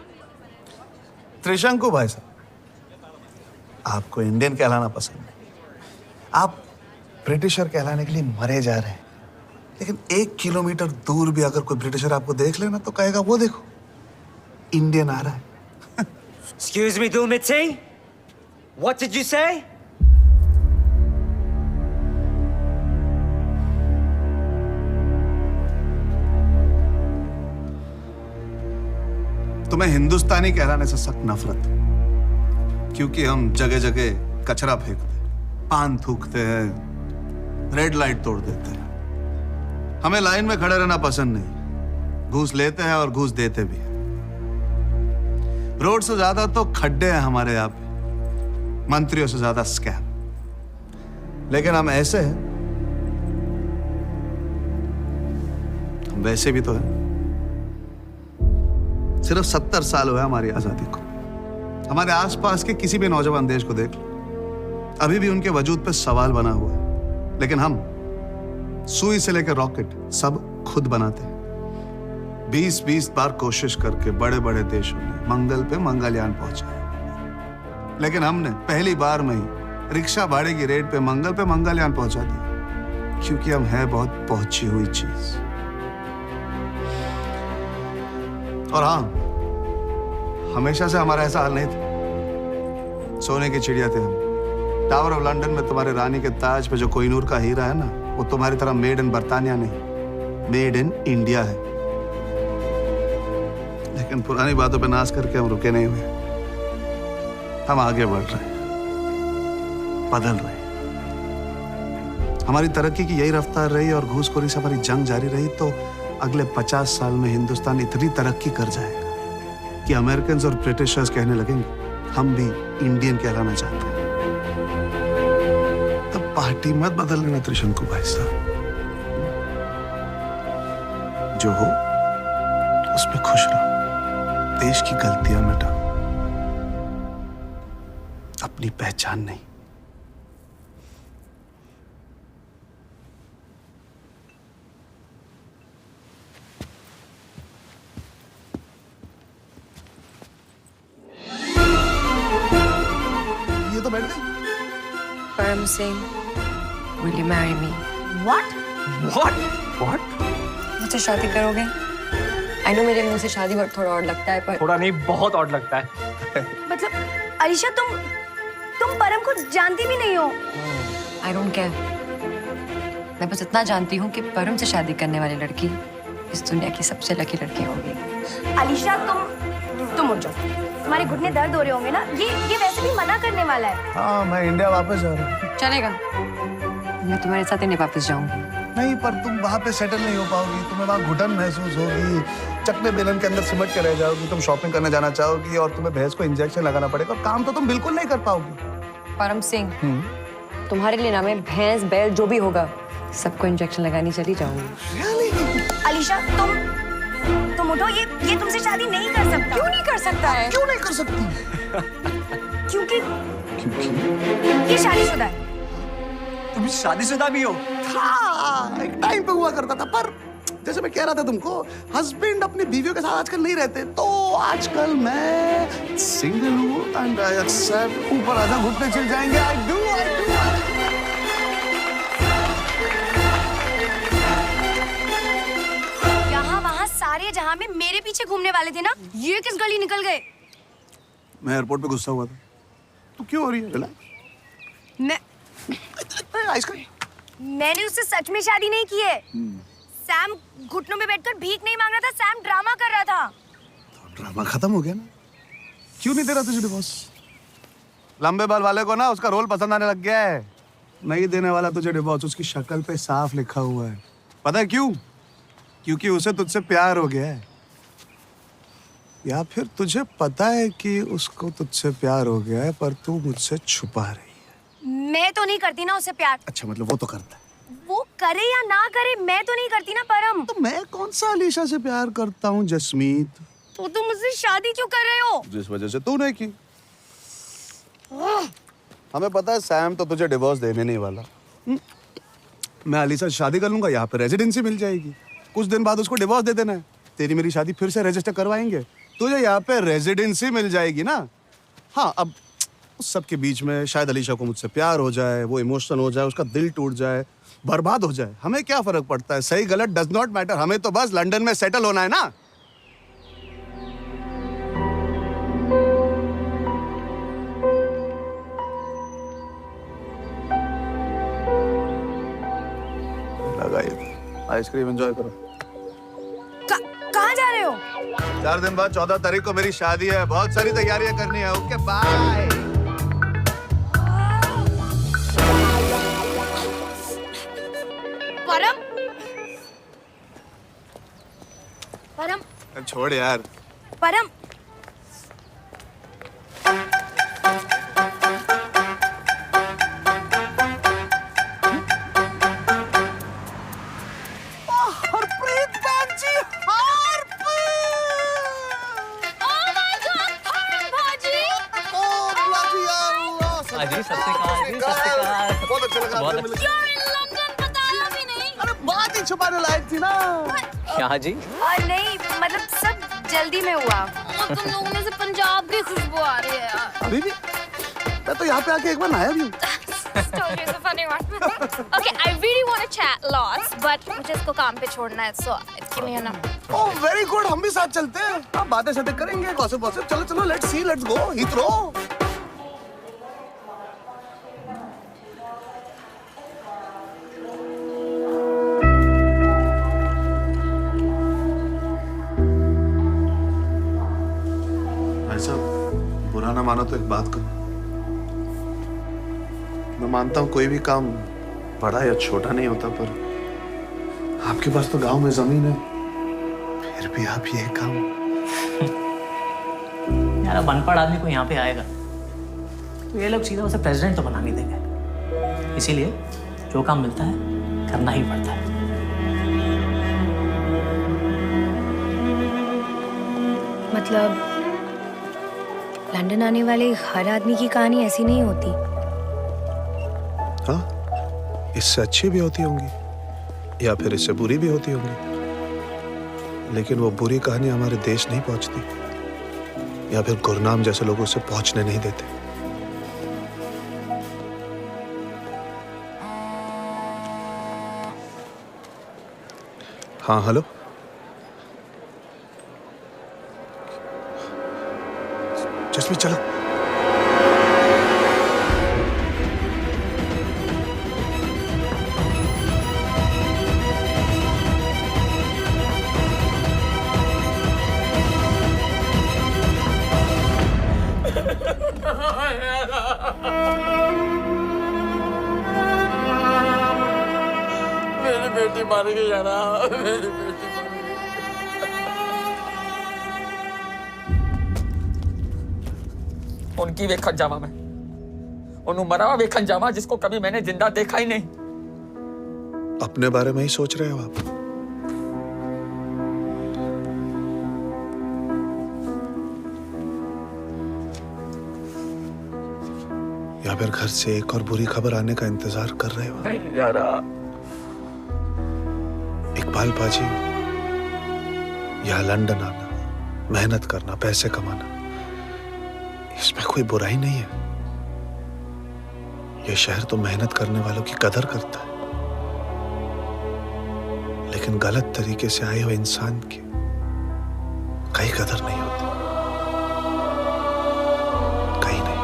त्रिशंकु भाई साहब, आपको इंडियन कहलाना पसंद नहीं, आप ब्रिटिशर कहलाने के लिए मरे जा रहे हैं। लेकिन 1 किलोमीटर दूर भी अगर कोई ब्रिटिशर आपको देख लेना तो कहेगा वो देखो इंडियन आ रहा है। Excuse me, धूल मिट्टी? What did you say? तुम्हें हिंदुस्तानी कहलाने से सख्त नफरत, क्योंकि हम जगह जगह कचरा फेंकते, पान थूकते हैं, रेड लाइट तोड़ देते हैं। हमें लाइन में खड़े रहना पसंद नहीं, घूस लेते हैं और घूस देते भी हैं। रोड से ज्यादा तो खड्डे हैं हमारे यहाँ पे, मंत्रियों से ज्यादा स्कैम। लेकिन हम ऐसे हैं, हम वैसे भी तो हैं। सिर्फ 70 साल हुए हमारी आजादी को। हमारे आसपास के किसी भी नौजवान देश को देख लो, अभी भी उनके वजूद पे सवाल बना हुआ है। लेकिन हम सुई से लेकर रॉकेट सब खुद बनाते हैं। 20-20 बार कोशिश करके बड़े बड़े देशों ने मंगल पे मंगलयान पहुंचाया, लेकिन हमने पहली बार में ही रिक्शा भाड़े की रेट पे मंगलयान पहुंचा दिया, क्योंकि हम है बहुत पहुंची हुई चीज। और हाँ, हमेशा से हमारा ऐसा हाल नहीं था। सोने की चिड़िया थे हम। टावर ऑफ लंदन में तुम्हारे रानी के ताज पे जो कोहिनूर का हीरा है ना, वो तुम्हारी तरह मेड इन बर्तानिया नहीं, मेड इन इंडिया है। लेकिन पुरानी बातों पे नाश करके हम रुके नहीं हुए। हम आगे बढ़ रहे हैं, बदल रहे हैं। हमारी तरक्की की यही रफ्तार रही और घूसखोरी से हमारी जंग जारी रही तो अगले 50 साल में हिंदुस्तान इतनी तरक्की कर जाएगा कि अमेरिकन और ब्रिटिशर्स कहने लगेंगे हम भी इंडियन कहलाना चाहते हैं। तब पार्टी मत बदल लेना त्रिशंकु भाई साहब। जो हो उसमें खुश रहो, देश की गलतियां मिटाओ, अपनी पहचान नहीं। ये तो बैठ गई। परम Singh, will you marry me? What? मुझसे शादी करोगे? I know मेरे मुंह से शादी वर्ड थोड़ा और लगता है, पर थोड़ा नहीं, बहुत और लगता है। मतलब अलीशा, तुम परम को जानती भी नहीं हो। I don't care. मैं बस इतना जानती हूँ कि परम से शादी करने वाली लड़की इस दुनिया की सबसे लकी लड़की होगी। अलीशा, तुम उठ जाओ, तुम्हारे घुटने दर्द हो रहे होंगे ना। ये वैसे भी मना करने वाला है। हाँ, मैं इंडिया वापस जा रहा हूँ। चलेगा, मैं तुम्हारे साथ इंडिया वापस जाऊंगी। नहीं, पर तुम वहाँ पे सेटल नहीं हो पाओगी। तुम्हें वहाँ घुटन महसूस होगी, चकने बेलन के अंदर सिमट के रह जाओगी। तुम शॉपिंग करने जाना चाहोगी और तुम्हें भैंस को इंजेक्शन लगाना पड़ेगा और काम तो तुम बिल्कुल नहीं कर पाओगी। परम सिंह, तुम्हारे लिए ना मैं भैंस बैल जो भी होगा सबको इंजेक्शन लगानी चली जाऊंगी। अलीशा, तुम उठो। ये तुमसे शादी नहीं कर सकता। क्यों नहीं कर सकता है? क्यों नहीं कर सकती? क्योंकि ये शादीशुदा है। तुम शादीशुदा भी हो? हाँ, एक टाइम पे हुआ करता था, पर जैसे मैं कह रहा था तुमको, हस्बैंड अपनी बीवियों के साथ आजकल नहीं रहते, तो आजकल मैं सिंगल हूँ एंड आई एक्सेप्ट। ऊपर आजा, घुटने चिल जाएंगे। I do. यहाँ वहाँ सारे जहाँ में मेरे पीछे घूमने वाले थे ना, ये किस गली निकल गए? मैं एयरपोर्ट पे गुस्सा हुआ था। तू क्यों हो रही है? मैंने उससे सच में शादी नहीं की है। सैम घुटनों में बैठकर भीख नहीं मांग रहा था, सैम ड्रामा कर रहा था। तो ड्रामा खत्म हो गया ना? क्यों नहीं दे रहा तुझे डिवोर्स? लंबे बाल वाले को ना उसका रोल पसंद आने लग गया है। नहीं देने वाला तुझे डिवोर्स, उसकी शक्ल पे साफ लिखा हुआ है। पता है क्यों? क्योंकि उसे तुझसे प्यार हो गया है। या फिर तुझे पता है कि उसको तुझसे प्यार हो गया है पर तू मुझसे छुपा रही है। मैं तो नहीं करती ना उससे प्यार। अच्छा, मतलब वो तो करता है। वो करे या ना करे, मैं तो नहीं करती ना परम। तो मैं कौन सा अलीशा से प्यार करता हूँ जसमीत? तो तुम मुझसे शादी क्यों कर रहे हो? जिस वजह से तूने की। हमें पता है सैम तो तुझे डिवोर्स देने नहीं वाला। मैं अली से शादी कर लूंगा, यहाँ पे रेजिडेंसी मिल जाएगी, कुछ दिन बाद उसको डिवोर्स दे देना है, तेरी मेरी शादी फिर से रजिस्टर करवाएंगे, तुझे यहाँ पे रेजिडेंसी मिल जाएगी ना। हाँ, अब उस सब के बीच में शायद अलीशा को मुझसे प्यार हो जाए, वो इमोशनल हो जाए, उसका दिल टूट जाए, बर्बाद हो जाए, हमें क्या फर्क पड़ता है? सही गलत डज नॉट मैटर, हमें तो बस लंदन में सेटल होना है ना। आइसक्रीम एंजॉय करो। कहाँ जा रहे हो? 4 दिन बाद 14 तारीख को मेरी शादी है, बहुत सारी तैयारियां करनी है। Okay bye. परम, परम, छोड़ यार। परम, जी सत श्री अकाल जी, सत श्री अकाल। बहुत अच्छा लगा आपसे मिलकर। बताया भी नहीं। अरे बात ही छुपाने लायक थी ना। यहाँ जी? नहीं, मतलब सब जल्दी में हुआ। तुम लोगों में से पंजाब की खुशबू आ रही है यार। अभी भी? मैं तो यहाँ पे आके एक बार नहाया भी हूँ। Story is a funny one. Okay, I really want to chat lots, but मुझे इसको काम पे छोड़ना है, so give me a number. Oh very good, हम भी साथ चलते हैं। अब बातें शातें करेंगे, गॉसिप वॉसिप। चलो चलो, let's see, let's go Heathrow. बुरा ना मानो तो एक बात कहूं, मैं मानता हूं कोई भी काम बड़ा या छोटा नहीं होता, पर आपके पास तो गांव में जमीन है, फिर भी आप ये काम। यार अब अनपढ़ आदमी को यहाँ पे आएगा तो ये लोग सीधा उसे प्रेसिडेंट तो बना नहीं देंगे, इसीलिए जो काम मिलता है करना ही पड़ता है। मतलब लंदन आने वाले हर आदमी की कहानी ऐसी नहीं होती। हाँ, इससे अच्छी भी होती होंगी या फिर इससे बुरी भी होती होंगी, लेकिन वो बुरी कहानी हमारे देश नहीं पहुंचती या फिर गुरनाम जैसे लोगों से पहुंचने नहीं देते। हाँ हेलो, जसमीत चलो। मेरी बेटी मर गई है ना, मेरी बेटी मर गई। उनकी वेखन जावा मैं, उन्होंने मरा हुआ वेखन जावा जिसको कभी मैंने जिंदा देखा ही नहीं। अपने बारे में ही सोच रहे हो आप? या फिर घर से एक और बुरी खबर आने का इंतजार कर रहे हो? नहीं यार, इकबाल पाजी, यहाँ लंदन आना, मेहनत करना, पैसे कमाना, इसमें कोई बुराई नहीं है। यह शहर तो मेहनत करने वालों की कदर करता है, लेकिन गलत तरीके से आए हुए इंसान की कहीं कदर नहीं होती, कहीं नहीं।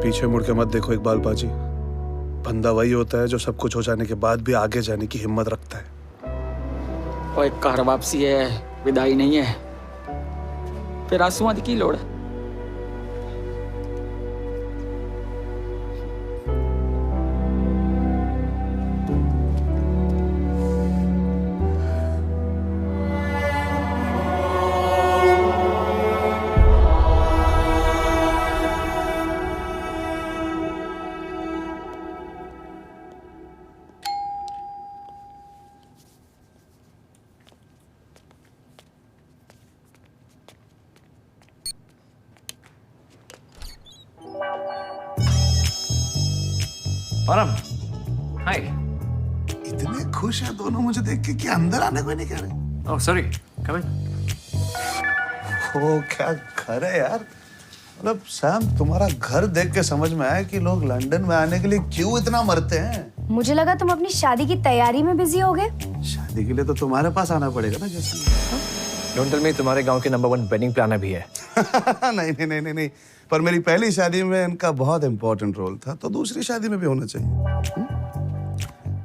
पीछे मुड़ के मत देखो इकबाल पाजी, बंदा वही होता है जो सब कुछ हो जाने के बाद भी आगे जाने की हिम्मत रखता है। और एक घर वापसी है, विदाई नहीं है, फिर आंसुओं की लोड़ है। परम, हाय। इतने खुश हैं दोनों मुझे देख के कि अंदर आने को नहीं कह रहे। ओह सॉरी, कम इन। ओ क्या घर है यार। मतलब सैम, तुम्हारा घर देख के समझ में आया कि लोग लंदन में आने के लिए क्यों इतना मरते हैं। मुझे लगा तुम अपनी शादी की तैयारी में बिजी हो गए। शादी के लिए तो तुम्हारे पास आना पड़ेगा ना जैसे। डोंट टेल मी, तुम्हारे गांव के नंबर 1 वेडिंग प्लानर भी है। नहीं, पर मेरी पहली शादी में इनका बहुत इंपॉर्टेंट रोल था, तो दूसरी शादी में भी होना चाहिए।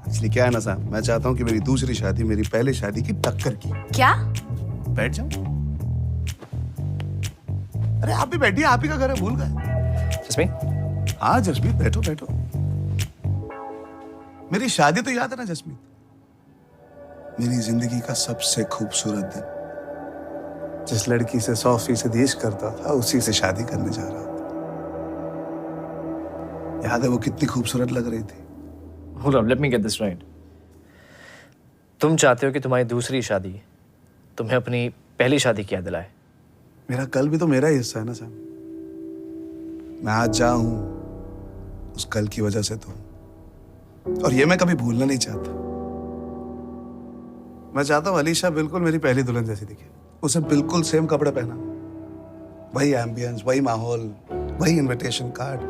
एक्चुअली क्या है ना सैम, मैं चाहता हूँ कि मेरी दूसरी शादी मेरी पहली शादी की टक्कर की। क्या? बैठ जाओ। अरे आप भी बैठिए, आप ही का घर है, भूल गए। जसमीत? हाँ जसमीत, बैठो बैठो। मेरी शादी तो याद है ना जसमीत? मेरी जिंदगी का सबसे खूबसूरत दिन। जिस लड़की से 100% इश्क करता था, उसी से शादी करने जा रहा था। याद है वो कितनी खूबसूरत लग रही थी? Hold on, let me get this right. तुम चाहते हो कि तुम्हारी दूसरी शादी तुम्हें अपनी पहली शादी की याद दिलाए? मेरा कल भी तो मेरा ही हिस्सा है ना सैम। मैं आज जहाँ हूं उस कल की वजह से तो, और ये मैं कभी भूलना नहीं चाहता। मैं चाहता हूँ अलीशा बिल्कुल मेरी पहली दुल्हन जैसी दिखे। उसे बिल्कुल सेम कपड़े पहना, वही एम्बियंस, वही माहौल, वही इनविटेशन कार्ड,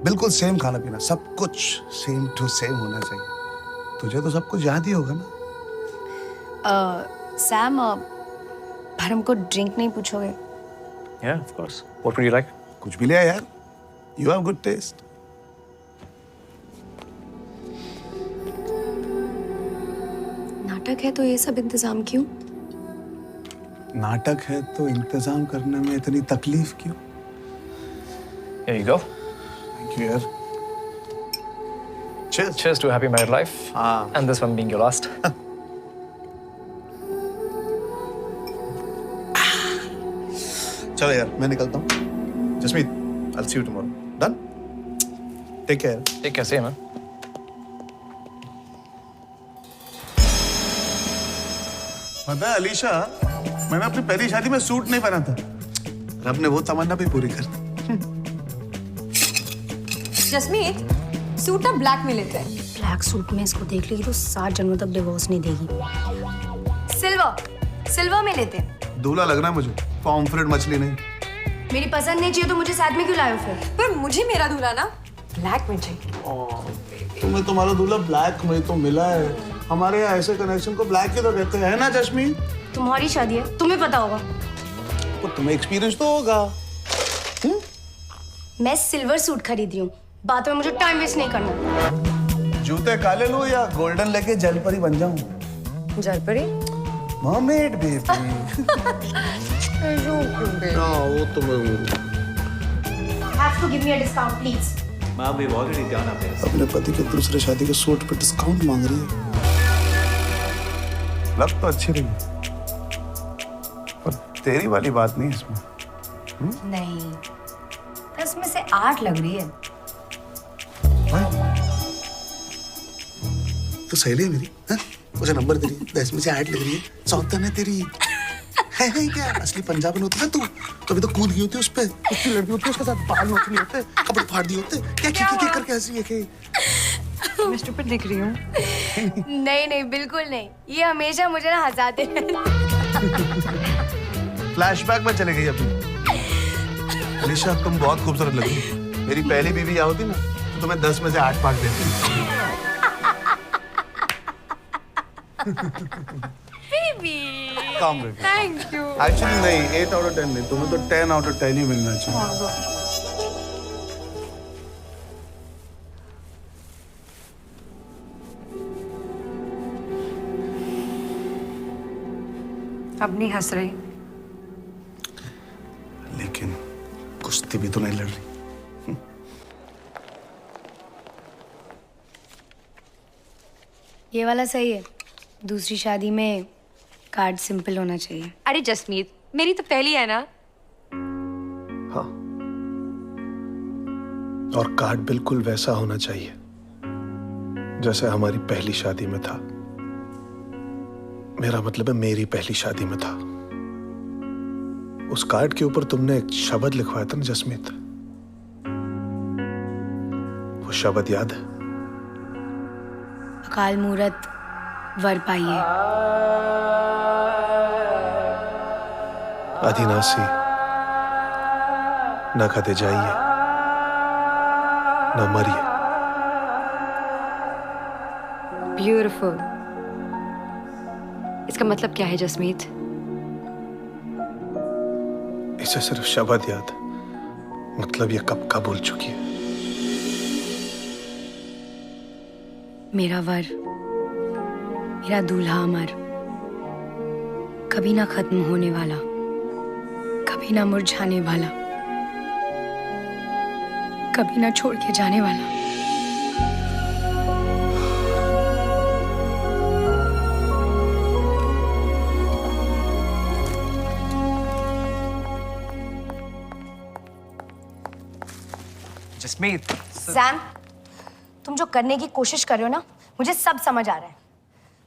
बिल्कुल सेम खाना पीना, सब कुछ सेम टू सेम होना चाहिए। तुझे तो सब कुछ याद ही होगा ना? सैम, पर हमको ड्रिंक नहीं पूछोगे? Yeah, of course. What would you like? कुछ भी ले आ यार। You have good taste. नाटक है तो ये सब इंतजाम क्यों? नाटक है तो इंतजाम करने में इतनी तकलीफ क्यों? Here you go. Thank you यार। Cheers. Cheers to a happy married life. And this one being your last. चलो यार, मैं निकलता हूँ। Jasmeet, I'll see you tomorrow. Done? Take care. Take care, same man. पता है अलीशा, मैंने अपनी पहली शादी में सूट नहीं पहना था। रब ने वो तमन्ना भी पूरी कर दी। जसमीत, सूट ना ब्लैक में लेते हैं। ब्लैक सूट में इसको देख लेगी तो 7 जन्मों तक डिवोर्स नहीं देगी। सिल्वर में लेते हैं। दूल्हा लगना है मुझे, पॉम्फ्रेट मछली नहीं। मेरी पसंद नहीं चाहिए तो मुझे साथ में क्यों लाए हो फिर? पर मुझे मेरा दूल्हा ना ब्लैक में चाहिए। तुम्हें तुम्हारा दूल्हा ब्लैक में तो मिला है। हमारे यहाँ ऐसे कनेक्शन को ब्लैक ही तो कहते हैं ना जश्मी? तुम्हारी शादी है, तुम्हें पता होगा। तो तुम्हें एक्सपीरियंस तो होगा। मैं सिल्वर सूट खरीद रही हूँ, बात में मुझे टाइम वेस्ट नहीं करना। जूते काले लूं या गोल्डन लेके जलपरी बन जाऊं? जलपरी? Mermaid baby. वो तो Have to give me a discount, please. Ma'am, we've already done our best. अपने पति के दूसरे शादी के सूट पे डिस्काउंट मांग रही है। लग तो अच्छी रही, पर तेरी वाली बात नहीं इसमें। नहीं, 10 में से 8 लग रही है। तो सहेली है मेरी, हाँ? उसे नंबर दे रही है, 10 में से 8 लग रही है। सौतन है तेरी। है क्या? असली पंजाबन होती है तू। कभी तो कूद गई होती है उस पे, उसकी लड़की होती है, उसके साथ बाल नोच रही होते, कपड़े फाड़ दिए होते। क्या करके हंस रही है कि? मैं स्टूपिड दिख रही हूँ। नहीं, बिल्कुल नहीं। ये हमेशा मुझे ना हंसाते रहते। फ्लैशबैक में चले गई अभी। अलीशा, तुम बहुत खूबसूरत लग रही हो। मेरी पहली बीवी यहाँ होती ना, तो तुम्हें 10 में से 8 मार्क देती। Baby, Come, baby. Thank you. Actually नहीं, 8 out of 10 नहीं, तुम्हें तो 10 out of 10 ही मिलना चाहिए। अब नहीं हंस रही। लेकिन कुश्ती भी तो नहीं लड़ रही। ये वाला सही है। दूसरी शादी में कार्ड सिंपल होना चाहिए। अरे जसमीत, मेरी तो पहली है ना। हाँ, और कार्ड बिल्कुल वैसा होना चाहिए जैसे हमारी पहली शादी में था। मेरा मतलब है मेरी पहली शादी में था। उस कार्ड के ऊपर तुमने एक शब्द लिखवाया था ना जसमीत, वो शब्द याद है? अकाल मूरत वर पाइए। अधिनासी न कदे जाइए न मरिए। ब्यूटीफुल। इसका मतलब क्या है जसमीत? इसे सिर्फ शब्द याद, मतलब ये कब का भूल चुकी है। मेरा वर, मेरा दूल्हा अमर, कभी ना खत्म होने वाला, कभी ना मुरझाने वाला, कभी ना छोड़ के जाने वाला। जसमीत। सैम, तुम जो करने की कोशिश कर रहे हो ना, मुझे सब समझ आ रहा है।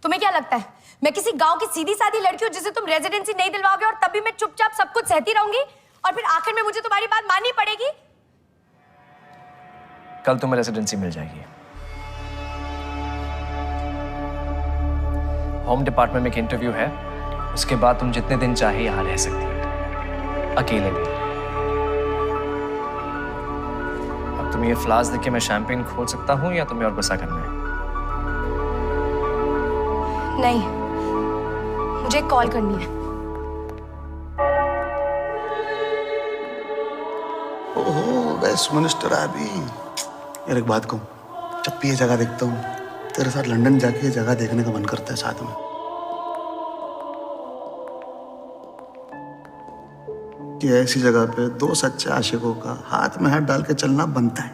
तुम्हें क्या लगता है मैं किसी गांव की सीधी सादी लड़की हूँ जिसे तुम रेजिडेंसी नहीं दिलवाओगे और तभी मैं चुपचाप सब कुछ सहती रहूंगी और फिर आखिर में मुझे तुम्हारी बात माननी पड़ेगी? कल तुम्हें रेजिडेंसी मिल जाएगी। होम डिपार्टमेंट में एक इंटरव्यू है, उसके बाद तुम जितने दिन चाहे यहाँ रह सकती हो, अकेले भी। अब तुम्हें ये फ्लास देख के मैं शैंपेन खोल सकता हूँ या तुम्हें और गुस्सा करना है? नहीं, मुझे कॉल करनी है। ओहो, वेस्ट मिनिस्टर अभी। यार एक बात कहूँ, जब भी ये जगह देखता हूँ तेरे साथ लंदन जाके ये जगह देखने का मन करता है साथ में। कि ऐसी जगह पे दो सच्चे आशिकों का हाथ में हाथ डाल के चलना बनता है।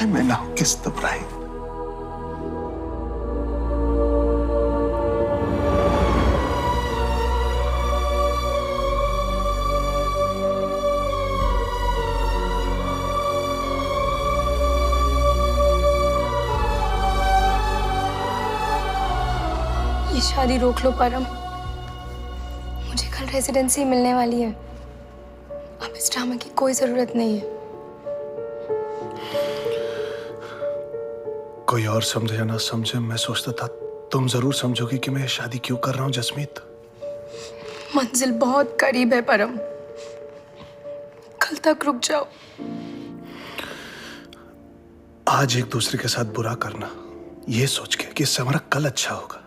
I may now kiss the bride. ये शादी रोक लो परम, मुझे कल रेजिडेंसी मिलने वाली है। अब इस ड्रामा की कोई जरूरत नहीं है। कोई और समझे या ना समझे, मैं सोचता था तुम जरूर समझोगी कि मैं ये शादी क्यों कर रहा हूं जसमीत। मंजिल बहुत करीब है परम, कल तक रुक जाओ। आज एक दूसरे के साथ बुरा करना, ये सोच के कि इससे हमारा कल अच्छा होगा,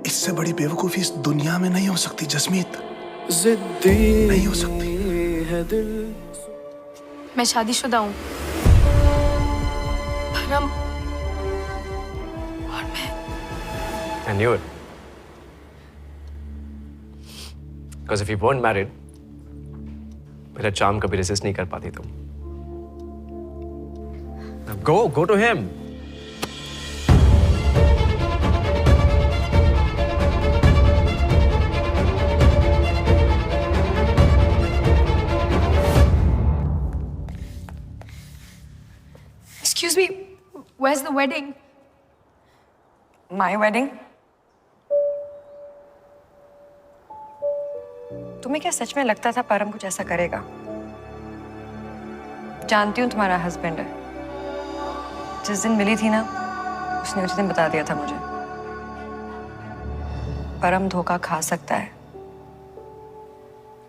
इससे बड़ी बेवकूफी इस दुनिया में नहीं हो सकती जसमीत। जिद्दी नहीं हो सकती है दिल। मैं शादीशुदा हूँ परम, और मैं I knew it. Because if you weren't married, मेरा चार्म कभी रेसिस्ट नहीं कर पाती तुम। Now go to him. Excuse me, where's the wedding? My wedding? तुम्हें क्या सच में लगता था परम कुछ ऐसा करेगा? जानती हूँ तुम्हारा हस्बैंड है। जिस दिन मिली थी ना, उसने उसी दिन बता दिया था मुझे। परम धोखा खा सकता है,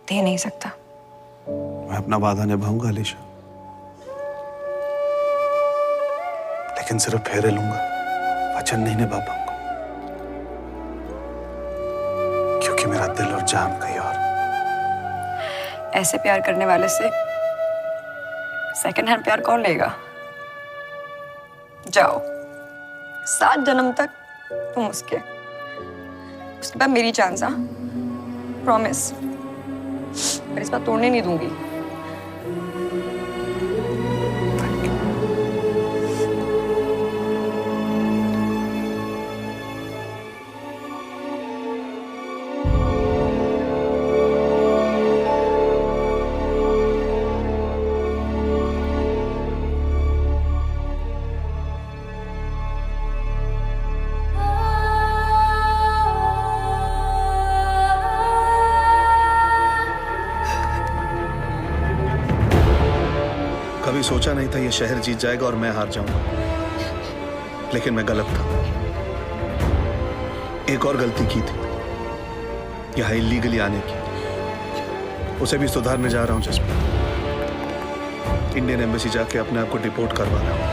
दे नहीं सकता। मैं अपना वादा निभाऊंगा अलीशा, लेकिन सिर्फ फेरे लूंगा, वचन नहीं निभा पाऊंगा, क्योंकि मेरा दिल और जान कहीं और। ऐसे प्यार करने वाले से सेकंड हैंड प्यार कौन लेगा? जाओ, 7 जन्म तक तुम उसके बाद मेरी चांस। हाँ, प्रॉमिस। पर इस बार तोड़ने नहीं दूंगी। कभी सोचा नहीं था ये शहर जीत जाएगा और मैं हार जाऊंगा, लेकिन मैं गलत था। एक और गलती की थी, यहाँ इलीगली आने की, उसे भी सुधारने जा रहा हूं जसमीत। इंडियन एम्बेसी जाके अपने आप को डिपोर्ट करवा रहा हूं।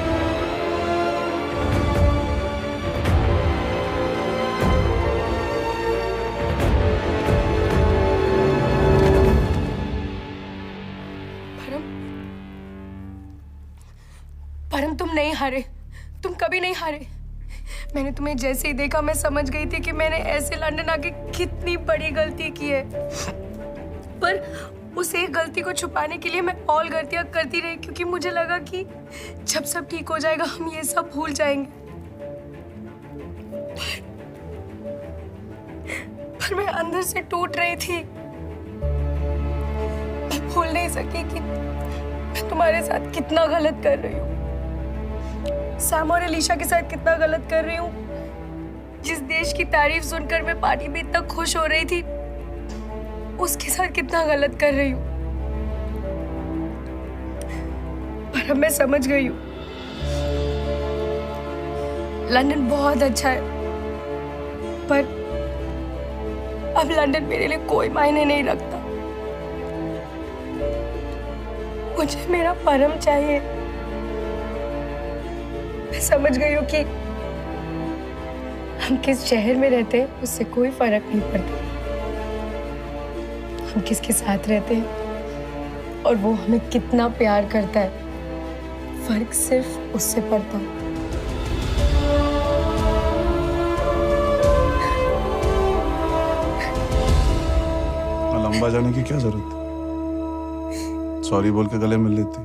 परम, तुम नहीं हारे, तुम कभी नहीं हारे। मैंने तुम्हें जैसे ही देखा मैं समझ गई थी कि मैंने ऐसे लंदन आके कितनी बड़ी गलती की है। पर उस एक गलती को छुपाने के लिए मैं और गलतियां करती रही, क्योंकि मुझे लगा कि जब सब ठीक हो जाएगा हम ये सब भूल जाएंगे। पर मैं अंदर से टूट रही थी। मैं भूल नहीं सकी कि मैं तुम्हारे साथ कितना गलत कर रही हूँ, सैम और अलीशा के साथ कितना गलत कर रही हूँ। जिस देश की तारीफ सुनकर मैं पार्टी में इतना खुश हो रही थी, उसके साथ कितना गलत कर रही हूँ। पर अब मैं समझ गई हूँ, लंदन बहुत अच्छा है, पर अब लंदन मेरे लिए कोई मायने नहीं रखता। मुझे मेरा परम चाहिए। मैं समझ गई हूँ कि हम किस शहर में रहते हैं उससे कोई फर्क नहीं पड़ता। हम किसके साथ रहते हैं और वो हमें कितना प्यार करता है, फर्क सिर्फ उससे पड़ता है। लंबा जाने की क्या जरूरत है? सॉरी बोल के गले मिल लेती।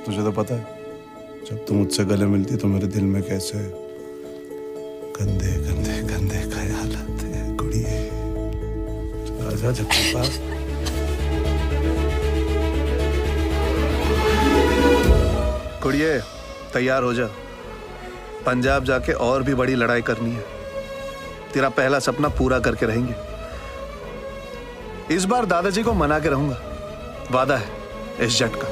तुझे तो पता है, जब तुम मुझसे गले मिलती तो मेरे दिल में कैसे गंदे गंदे गंदे ख्याल आते हैं। गुड़िए आजा झपकी पास। गुड़िए तैयार हो जा, पंजाब जाके और भी बड़ी लड़ाई करनी है। तेरा पहला सपना पूरा करके रहेंगे। इस बार दादाजी को मना के रहूंगा, वादा है इस जट का।